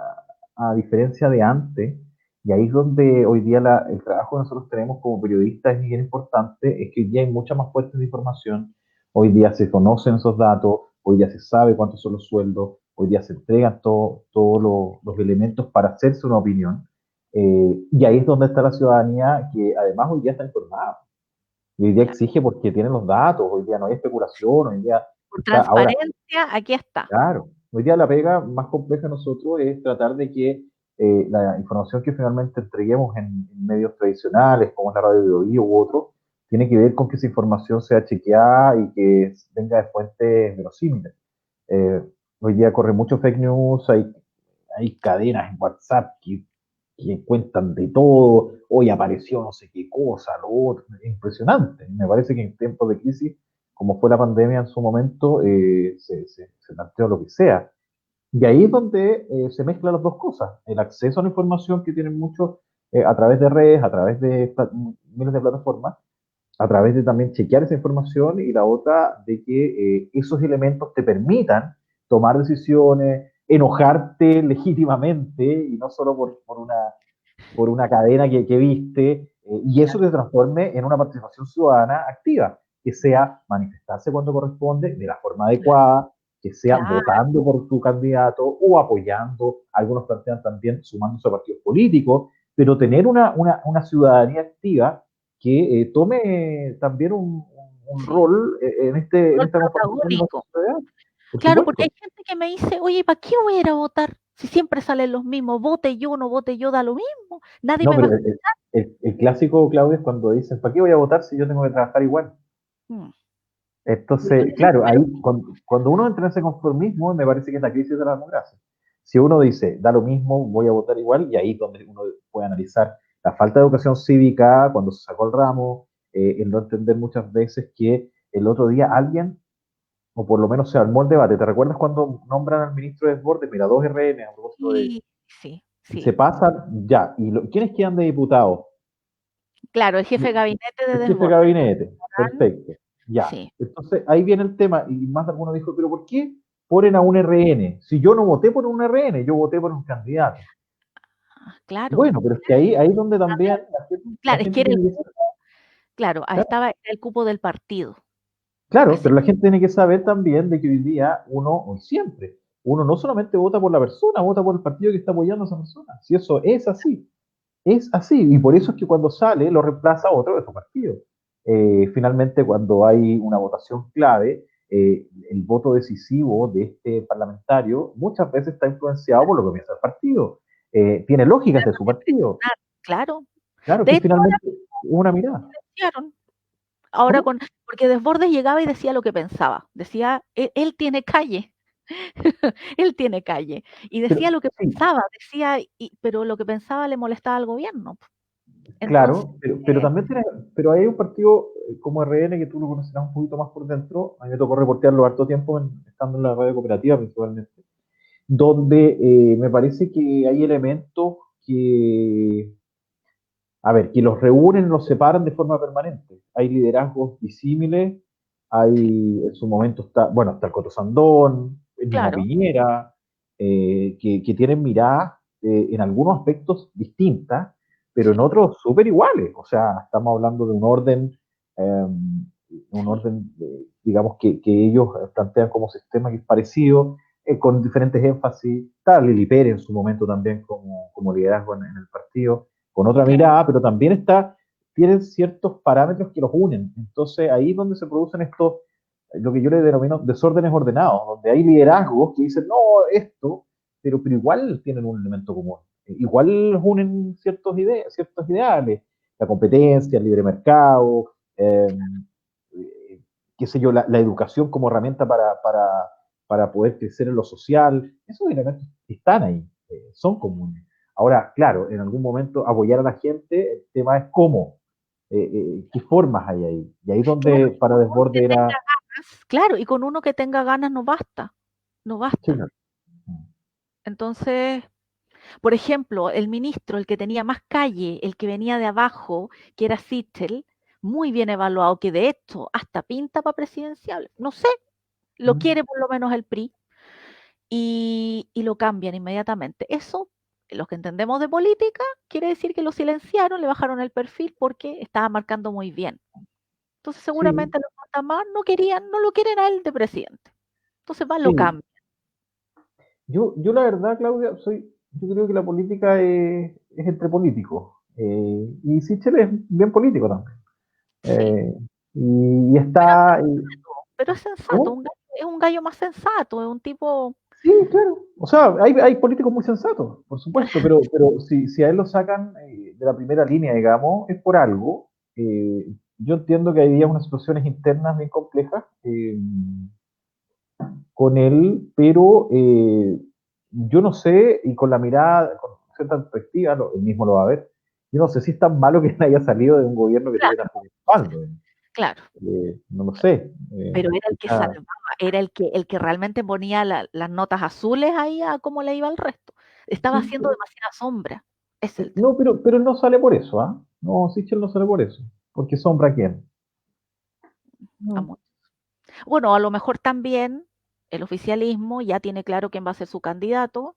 a diferencia de antes, y ahí es donde hoy día el trabajo que nosotros tenemos como periodistas es bien importante, es que hoy día hay muchas más fuentes de información, hoy día se conocen esos datos, hoy día se sabe cuántos son los sueldos, hoy día se entregan todos los elementos para hacerse una opinión, y ahí es donde está la ciudadanía que además hoy día está informada, y hoy día Claro. exige porque tienen los datos, hoy día no hay especulación, hoy día Por está, ahora. transparencia, aquí está. Claro, hoy día la pega más compleja de nosotros es tratar de que la información que finalmente entreguemos en medios tradicionales, como es la radio de Bio u otro, tiene que ver con que esa información sea chequeada y que venga de fuentes verosímiles. Eh, Hoy día corre mucho fake news, hay cadenas en WhatsApp que cuentan de todo, hoy apareció no sé qué cosa, lo otro, es impresionante. Me parece que en tiempos de crisis, como fue la pandemia en su momento, se planteó lo que sea. Y ahí es donde se mezclan las dos cosas, el acceso a la información que tienen muchos a través de redes, a través de miles de plataformas, a través de también chequear esa información y la otra de que esos elementos te permitan tomar decisiones, enojarte legítimamente y no solo por una cadena que viste, y eso Claro, te transforme en una participación ciudadana activa, que sea manifestarse cuando corresponde, de la forma claro, adecuada, que sea claro, votando por tu candidato o apoyando, algunos plantean también sumándose a partidos políticos, pero tener una ciudadanía activa que tome también un sí. rol en Rol esta conformación de nuestra protagónico. sociedad, por Claro, porque hay supuesto. gente que me dice: "Oye, ¿para qué voy a ir a votar? Si siempre salen los mismos, vote yo, no vote yo, da lo mismo, nadie No, me va a pero escuchar". el clásico, Claudio, es cuando dicen, ¿para qué voy a votar si yo tengo que trabajar igual? Mm. Y yo Entonces, les digo: claro, "Pero ahí cuando uno entra en ese conformismo, me parece que es la crisis de la democracia. Si uno dice, da lo mismo, voy a votar igual, y ahí es donde uno puede analizar la falta de educación cívica, cuando se sacó el ramo, el no entender muchas veces que el otro día alguien, o por lo menos se armó el debate. ¿Te recuerdas cuando nombran al ministro de Desbordes? Mira, dos RN a propósito de... sí, sí, Se sí". pasan ya. ¿Quiénes quedan de diputados? Claro, el jefe de gabinete de El jefe de Desbordes, gabinete, Morán, perfecto, ya. sí, Entonces ahí viene el tema, y más de alguno dijo, pero ¿por qué ponen a un RN? Si yo no voté por un RN, yo voté por un candidato. claro. Bueno, pero es que ahí es donde A ver, también la claro, es que gente era el tiene que cupo, claro, saber, estaba el cupo del partido, claro, así. pero la gente tiene que saber también de que hoy día uno, o siempre, uno no solamente vota por la persona, vota por el partido que está apoyando a esa persona. Si eso es así, y por eso es que cuando sale lo reemplaza otro de su partido. Finalmente, cuando hay una votación clave, el voto decisivo de este parlamentario muchas veces está influenciado por lo que piensa el partido. Tiene lógicas de su partido. Claro. Claro De que hecho, ahora finalmente es una mirada. silenciaron. Ahora ¿Cómo? con porque Desbordes llegaba y decía lo que pensaba. Decía: Él tiene calle, él tiene calle". Y Pero decía lo que sí, pensaba, decía pero lo que pensaba le molestaba al gobierno. Entonces, claro, pero también tiene, pero hay un partido como RN que tú lo conocerás un poquito más por dentro. A mí me tocó reportearlo harto tiempo estando en la radio cooperativa principalmente, donde me parece que hay elementos que, a ver, que los reúnen, los separan de forma permanente. Hay liderazgos disímiles, sí, en su momento está, bueno, está el Coto Sandón, el mismo claro, Piñera, que tienen miradas en algunos aspectos distintas, pero en sí, otros súper iguales. O sea, estamos hablando de un sí, orden, digamos, que ellos plantean como sistema que es parecido, con diferentes énfasis. Está Lili Pérez en su momento también como liderazgo en el partido, con otra claro. mirada, pero también tienen ciertos parámetros que los unen. Entonces ahí es donde se producen estos, lo que yo le denomino desórdenes ordenados, donde hay liderazgos que dicen, no, esto, pero igual tienen un elemento común. Igual unen ciertos ideales, la competencia, el libre mercado, qué sé yo, la educación como herramienta para poder crecer en lo social. Esos elementos están ahí, son comunes. Ahora, claro, en algún momento apoyar a la gente, el tema es cómo, qué formas hay ahí. Y ahí es Claro, donde y para con uno que Desborde tenga era... ganas, claro, y con uno que tenga ganas no basta, no Sí, basta. claro. Entonces, por ejemplo, el ministro, el que tenía más calle, el que venía de abajo, que era Sichel, muy bien evaluado, que de hecho hasta pinta para presidencial. No sé, lo Mm. quiere por lo menos el PRI y lo cambian inmediatamente. Eso, los que entendemos de política, quiere decir que lo silenciaron, le bajaron el perfil porque estaba marcando muy bien. Entonces Sí, seguramente los más no querían, no lo quieren a él de presidente. Entonces va, lo sí. cambian. Yo la verdad, Claudia, yo creo que la política es entre políticos. Y Sichel es bien político también. Sí. Eh, y Pero está... Pero es sensato, ¿Cómo? es un gallo más sensato, es un tipo, Sí, claro. O sea, hay políticos muy sensatos, por supuesto, pero si a él lo sacan de la primera línea, digamos, es por algo. Yo entiendo que había unas situaciones internas bien complejas con él, pero yo no sé, y con la mirada, con cierta perspectiva, él mismo lo va a ver, yo no sé si es tan malo que él haya salido de un gobierno que tiene tan claro, poco respaldo. claro, No lo sé. pero era el que Quizá... salvaba, era el que realmente ponía las notas azules ahí a cómo le iba al resto. Estaba Sí, haciendo demasiada sombra, es el tema. no, pero no sale por eso, ¿ah? No, Sichel no sale por eso. Porque sombra quién. a No. muchos. Bueno, a lo mejor también el oficialismo ya tiene claro quién va a ser su candidato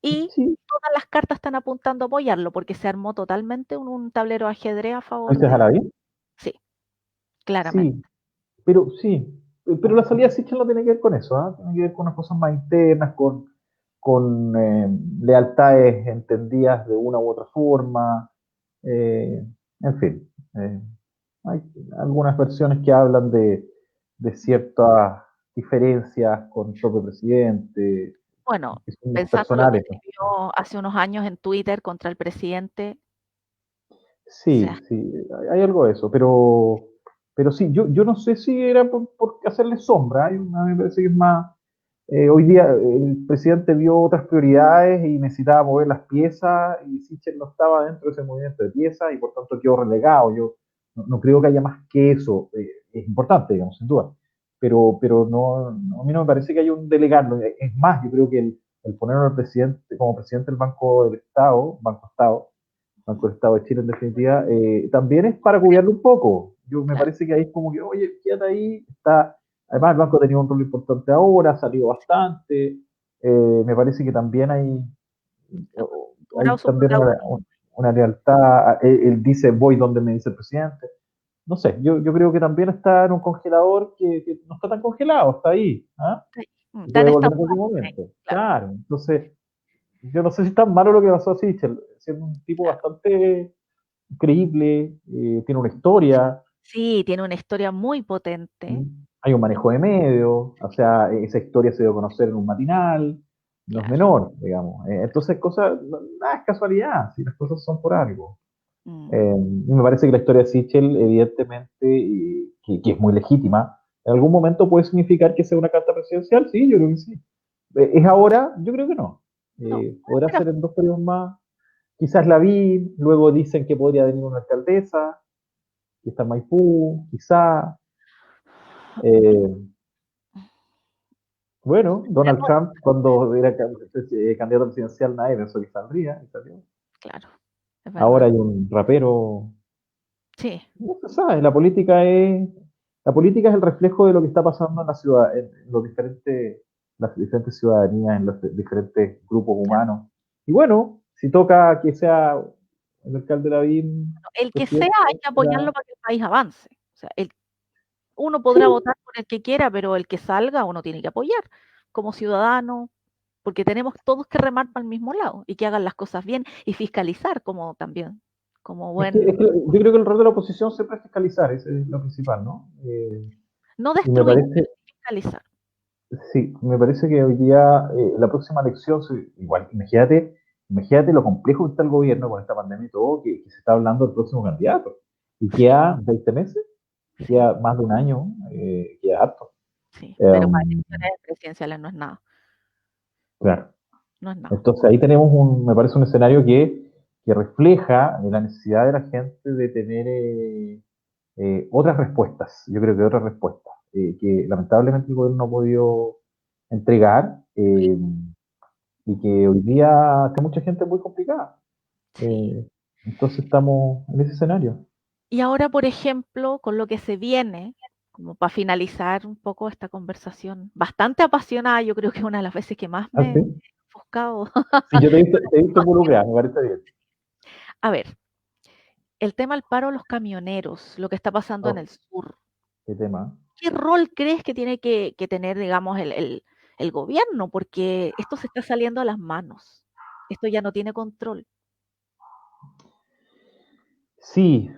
y Sí, todas las cartas están apuntando a apoyarlo porque se armó totalmente un tablero de ajedrez a ¿no favor dices de... Jalavín? Sí, claramente. Sí, pero sí, pero la salida de Sichel no tiene que ver con eso, ¿ah? Tiene que ver con unas cosas más internas, con lealtades entendidas de una u otra forma, en fin. Hay algunas versiones que hablan de ciertas diferencias con el propio presidente, Bueno, que son más pensando lo que personales, se ¿no? vio hace unos años en Twitter contra el presidente, o Sí, sea, sí, hay algo de eso, pero sí, yo no sé si era por hacerle sombra, a mí me parece que es más, hoy día el presidente vio otras prioridades y necesitaba mover las piezas y Sichel no estaba dentro de ese movimiento de piezas y por tanto quedó relegado. Yo no creo que haya más que eso, es importante, digamos, sin duda, pero a mí no me parece que haya un delegado. Es más, yo creo que el ponerlo al presidente, como presidente del Banco del Estado, Banco Estado, Banco del Estado de Chile en definitiva, también es para cuidarlo un poco. Yo me claro, parece que ahí es como que, oye, quédate ahí, está, además el banco ha tenido un rol importante ahora, ha salido bastante, me parece que también ha hay logrado su también protagonismo. una lealtad, él dice voy donde me dice el presidente, no sé, yo creo que también está en un congelador que no está tan congelado, está ahí, ¿ah? Sí, Y dan puede esta volver en duda cualquier por ahí, momento, claro, claro, entonces yo no sé si es tan malo lo que pasó a Sichel, siendo un tipo claro. bastante creíble, tiene una historia, Sí, tiene una historia muy potente, hay un manejo de medios, o sea, esa historia se dio a conocer en un matinal, no es claro. menor, digamos. Entonces, nada es casualidad, si las cosas son por algo. Mm, Y me parece que la historia de Sichel, evidentemente, que es muy legítima, en algún momento puede significar que sea una carta presidencial, sí, yo creo que sí. ¿Es ahora? Yo creo que no. no, Podrá pero ser en 2 periodos más. Quizás la vi, luego dicen que podría venir una alcaldesa, que está en Maipú, quizá. Eh, bueno, Donald Trump, cuando era candidato presidencial, nadie pensó que saldría, y salió. claro, es Ahora verdad. hay un rapero, Sí, no se sabe, la política es el reflejo de lo que está pasando en la ciudad, en las diferentes ciudadanías, en los diferentes grupos claro. humanos. Y bueno, si toca que sea el alcalde Lavín El que sea, presidente, hay que apoyarlo será. para que el país avance. O sea, uno Sí, podrá votar por el que quiera, pero el que salga uno tiene que apoyar como ciudadano, porque tenemos todos que remar para el mismo lado y que hagan las cosas bien y fiscalizar como también, como es que yo creo que el rol de la oposición siempre es fiscalizar, ese es lo principal, ¿no? no Y me destruir, parece, pero sí fiscalizar. sí, me parece que hoy día, la próxima elección, igual, imagínate lo complejo que está el gobierno con esta pandemia y todo, que se está hablando del próximo candidato. Y Sí, queda 20 meses, sí, queda más de un año, queda harto. sí, pero para Um, elecciones presidenciales no es nada, claro. no es nada. Entonces ahí tenemos me parece un escenario que refleja la necesidad de la gente de tener otras respuestas, yo creo que otras respuestas, que lamentablemente el gobierno no ha podido entregar, y que hoy día está mucha gente muy complicada. Sí. Eh, entonces estamos en ese escenario. Y ahora, por ejemplo, con lo que se viene, como para finalizar un poco esta conversación, bastante apasionada, yo creo que una de las veces que más ¿Ah, me he sí? enfocado. Sí, yo te he visto involucrada, me parece bien. A ver, el tema del paro de los camioneros, lo que está pasando en Oh, el sur. qué tema. ¿Qué rol crees que tiene que tener, digamos, el gobierno? Porque esto se está saliendo a las manos. Esto ya no tiene control. Sí,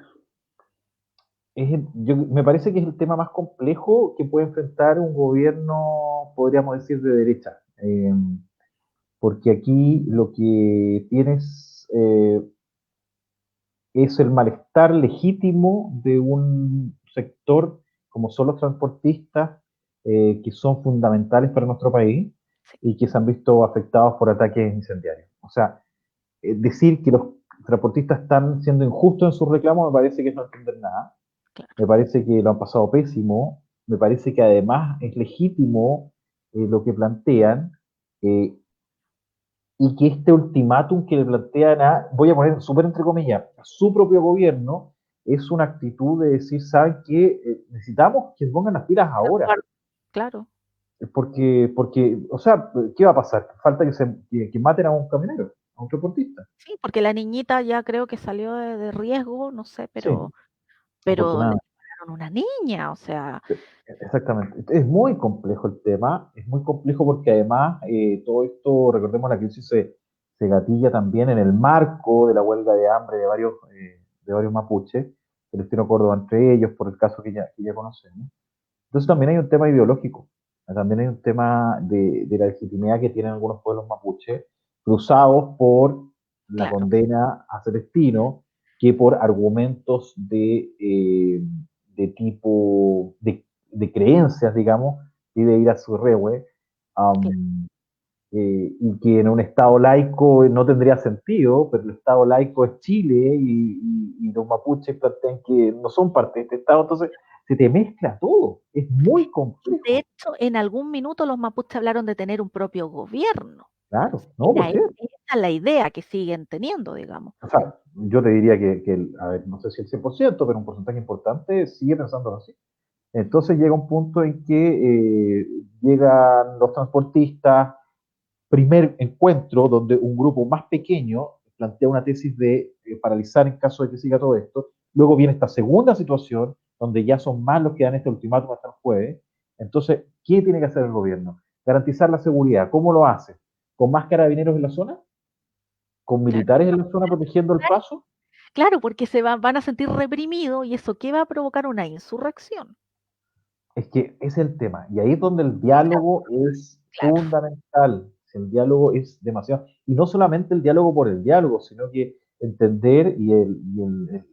me parece que es el tema más complejo que puede enfrentar un gobierno, podríamos decir, de derecha. Porque aquí lo que tienes es el malestar legítimo de un sector como son los transportistas, que son fundamentales para nuestro país Sí, y que se han visto afectados por ataques incendiarios. O sea, decir que los transportistas están siendo injustos en sus reclamos me parece que es no entender nada. claro. Me parece que lo han pasado pésimo. Me parece que además es legítimo lo que plantean. eh, y que este ultimátum que le plantean voy a poner súper entre comillas, a su propio gobierno, es una actitud de decir, ¿saben qué? Necesitamos que pongan las pilas ahora. Claro. Porque, o sea, ¿qué va a pasar? Falta que maten a un camionero, a un transportista. Sí, porque la niñita ya creo que salió de riesgo, no sé, Sí, pero le afortunadamente. dispararon a una niña, o sea, Exactamente. Es muy complejo el tema, es muy complejo porque además todo esto, recordemos, la crisis se gatilla también en el marco de la huelga de hambre de varios mapuches, Celestino Córdoba entre ellos, por el caso que ya conocemos. Entonces también hay un tema ideológico, también hay un tema de la legitimidad que tienen algunos pueblos mapuches, cruzados por la claro, condena a Celestino, que por argumentos de tipo, de creencias, digamos, y de ir a su rewe, claro. y que en un Estado laico no tendría sentido, pero el Estado laico es Chile y los mapuches plantean que no son parte de este Estado, entonces se te mezcla todo, es muy Y de complejo, hecho, en algún minuto los mapuches hablaron de tener un propio gobierno. claro, no, ¿por qué? Esa es la idea que siguen teniendo, digamos. O sea, yo te diría a ver, no sé si el 100%, pero un porcentaje importante sigue pensándolo así. Entonces llega un punto en que llegan los transportistas, primer encuentro donde un grupo más pequeño plantea una tesis de paralizar en caso de que siga todo esto. Luego viene esta segunda situación donde ya son más los que dan este ultimátum hasta el jueves. Entonces, ¿qué tiene que hacer el gobierno? Garantizar la seguridad. ¿Cómo lo hace? ¿Con más carabineros en la zona? ¿Con Claro, militares en la zona protegiendo el paso? claro, porque van a sentir reprimidos y eso, ¿qué va a provocar? Una insurrección. Es que es el tema. Y ahí es donde el diálogo es Claro, fundamental. El diálogo es demasiado. Y no solamente el diálogo por el diálogo, sino que entender, el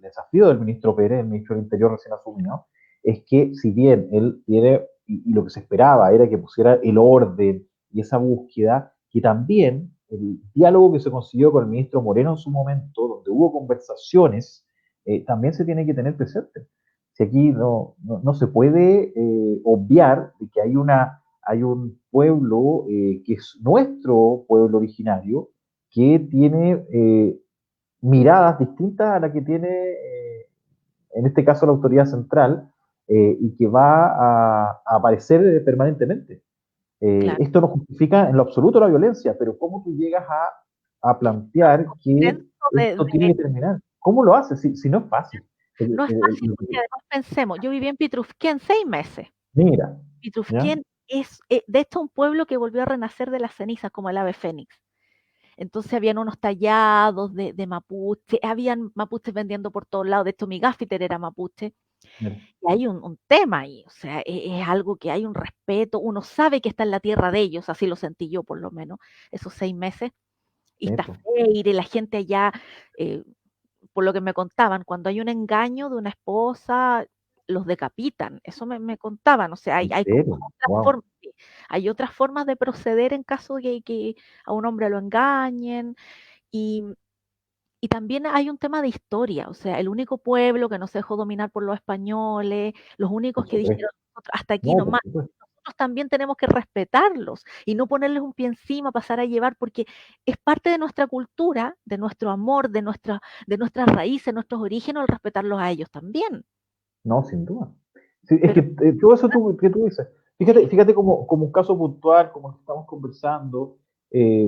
desafío del ministro Pérez, el ministro del Interior recién asumido, es que si bien él tiene, y lo que se esperaba era que pusiera el orden y esa búsqueda, que también el diálogo que se consiguió con el ministro Moreno en su momento, donde hubo conversaciones, también se tiene que tener presente. Si aquí no se puede obviar de que hay un pueblo que es nuestro pueblo originario, que tiene miradas distintas a la que tiene, en este caso, la autoridad central, y que va a aparecer permanentemente. claro. Esto no justifica en lo absoluto la violencia, pero ¿cómo tú llegas a plantear que Dentro esto tiene que terminar? ¿Cómo lo haces? Si no es fácil. no es fácil porque además pensemos, yo viví en Pitrufquén 6 meses. Mira, ¿ya? Pitrufquén es, de hecho, un pueblo que volvió a renacer de las cenizas como el ave fénix. Entonces habían unos tallados de mapuche, habían mapuches vendiendo por todos lados, de hecho mi gaffiter era mapuche, Mira, y hay un tema ahí, o sea, es algo que hay un respeto, uno sabe que está en la tierra de ellos, así lo sentí yo por lo menos, esos 6 meses, y sí, está po. Freire, la gente allá, eh, por lo que me contaban, cuando hay un engaño de una esposa, los decapitan, eso me contaban, o sea, ¿En hay como serio? otras Wow. formas, hay otras formas de proceder en caso de que a un hombre lo engañen, y, y también hay un tema de historia, o sea, el único pueblo que no se dejó dominar por los españoles, los únicos Por que supuesto. dijeron: "Nosotros hasta aquí No, por nomás". supuesto. Nosotros también tenemos que respetarlos y no ponerles un pie encima, pasar a llevar, porque es parte de nuestra cultura, de nuestro amor, de nuestras raíces, nuestros orígenes, el respetarlos a ellos también. No, sin duda. Sí, es que Pero todo eso que tú dices, sí, fíjate como un caso puntual, como el que estamos conversando, eh,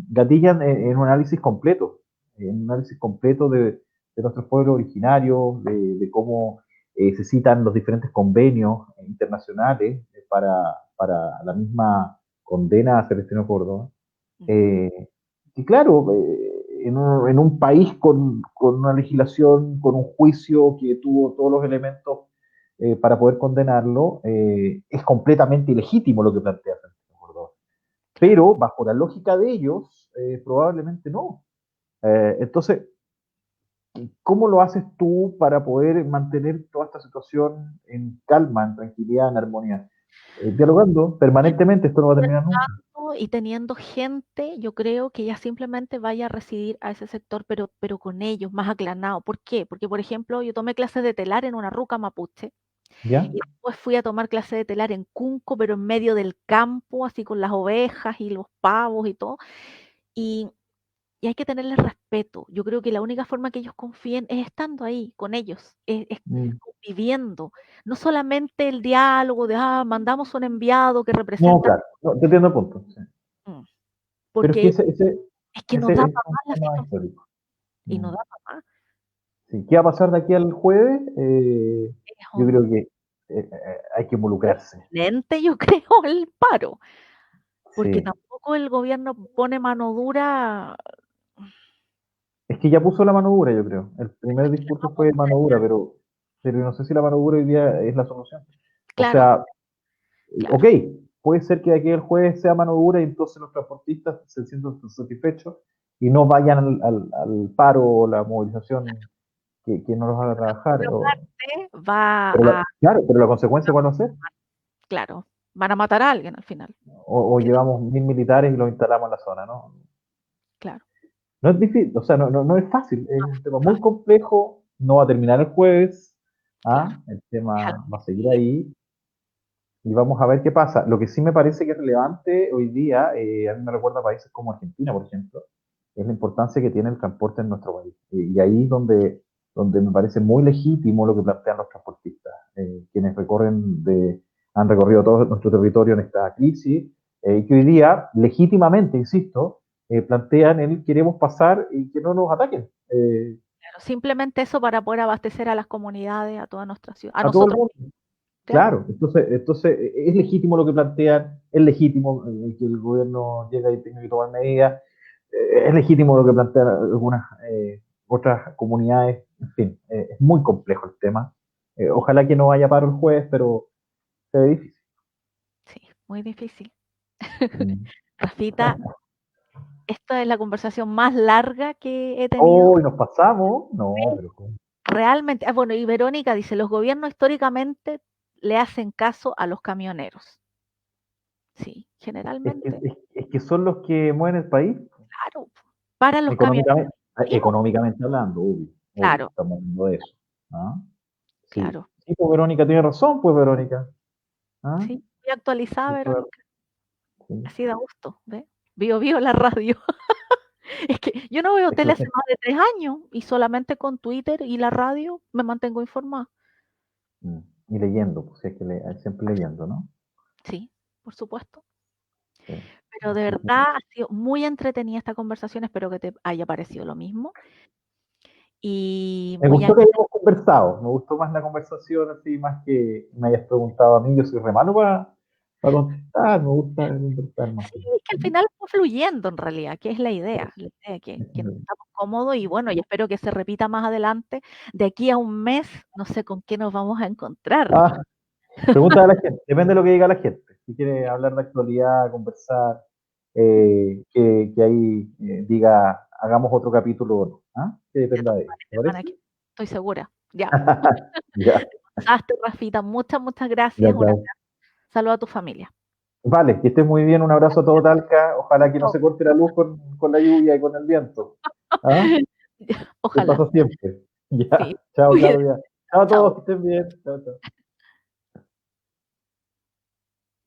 gatillan en un análisis completo, en un análisis completo de nuestros pueblos originarios, de cómo se citan los diferentes convenios internacionales para la misma condena a Celestino Córdoba. mm, Eh, y claro, en un país con una legislación, con un juicio que tuvo todos los elementos para poder condenarlo, es completamente ilegítimo lo que plantea Francisco Córdoba. claro. Pero bajo la lógica de ellos, probablemente no. Entonces, ¿cómo lo haces tú para poder mantener toda esta situación en calma, en tranquilidad, en armonía? Dialogando permanentemente, esto no va a terminar nunca. Y teniendo gente, yo creo que ya simplemente vaya a residir a ese sector, pero con ellos, más aclanado. ¿Por qué? Porque, por ejemplo, yo tomé clases de telar en una ruca mapuche ¿Ya? y después fui a tomar clases de telar en Cunco, pero en medio del campo, así con las ovejas y los pavos y todo. Y y hay que tenerles respeto. Yo creo que la única forma que ellos confíen es estando ahí con ellos, es Mm. conviviendo. No solamente el diálogo de, mandamos un enviado que No, representa, claro, no, te entiendo el punto. Sí. mm, Pero es que porque es que nos da ese es para un más la tema situación histórico. y nos Mm. da para más. Sí. ¿Qué va a pasar de aquí al jueves? Es Yo un creo que hay que involucrarse. lente, yo creo, el paro, porque Sí. tampoco el gobierno pone mano dura. Es que ya puso la mano dura, yo creo. El primer discurso fue mano dura, pero no sé si la mano dura hoy día es la solución. O Claro, sea, claro. ok, puede ser que de aquí al jueves sea mano dura y entonces los transportistas se sientan satisfechos y no vayan al paro o la movilización que no los haga trabajar. Una parte va a, Claro, pero la consecuencia, ¿cuál va a ser? claro, van a matar a alguien al final. O llevamos 1000 militares y los instalamos en la zona, ¿no? Claro, No es difícil, o sea, no es fácil, es un tema muy fácil, complejo, no va a terminar el jueves, claro. el Es algo tema va a seguir que ahí y vamos a ver qué pasa. Lo que sí me parece que es relevante hoy día, a mí me recuerda a países como Argentina, por ejemplo, es la importancia que tiene el transporte en nuestro país. Y ahí es donde me parece muy legítimo lo que plantean los transportistas, quienes han recorrido todo nuestro territorio en esta crisis, y que hoy día, legítimamente, insisto, plantean el queremos pasar y que no nos ataquen. claro, simplemente eso para poder abastecer a las comunidades, a toda nuestra ciudad, a A todo el nosotros, mundo. claro, Claro, entonces es legítimo lo que plantean, es legítimo que el gobierno llegue y tenga que tomar medidas, es legítimo lo que plantean algunas otras comunidades, en fin, es muy complejo el tema. Ojalá que no vaya paro el jueves, pero se ve difícil. sí, muy difícil. Mm. Rafita, esta es la conversación más larga que he tenido. Oh, y nos pasamos. No, pero ¿cómo? Realmente, bueno, y Verónica dice, los gobiernos históricamente le hacen caso a los camioneros. Sí, generalmente, Es que son los que mueven el país, claro, para los camioneros. económicamente, Sí, po, económicamente hablando, obvio, obvio, claro, estamos hablando de eso. ¿Ah? Sí. claro. Sí, pues Verónica tiene razón, pues Verónica. ¿Ah? Sí, muy actualizada, Eso es, Verónica. sí. Así da gusto, ¿ves? Vivo la radio. Es que yo no veo tele hace Excelente. más de 3 años y solamente con Twitter y la radio me mantengo informada. Mm. Y leyendo, pues es que siempre leyendo, ¿no? Sí, por supuesto. Sí. Pero de Así que verdad ha sido muy entretenida esta conversación. Espero que te haya parecido lo mismo. Y me muy gustó que hayamos conversado, me gustó más la conversación así, más que me hayas preguntado a mí, yo soy re malo para contestar, me gusta conversar más. sí, es que al final fue fluyendo en realidad, que es la idea que nos estamos cómodos y bueno, y espero que se repita más adelante. De aquí a un mes, no sé con qué nos vamos a encontrar. Ah, pregunta a la gente, depende de lo que diga la gente. Si quiere hablar de actualidad, conversar, que ahí diga, hagamos otro capítulo o no. ¿Ah? Que Ya dependa tú de ellos. sabes, ¿Te hermana, parece? que estoy segura. Ya, Ya, pasaste, Rafita. Muchas ya, gracias. Un chao. saludo a tu familia. Vale, que estés muy bien, un abrazo a todo Talca. Ojalá que no se corte la luz con la lluvia y con el viento. ¿Ah? Que Ojalá. pasa siempre. Sí. Ya, chao Cuídate. Claudia. Chao a Chao. todos, que estén bien. Chao, chao.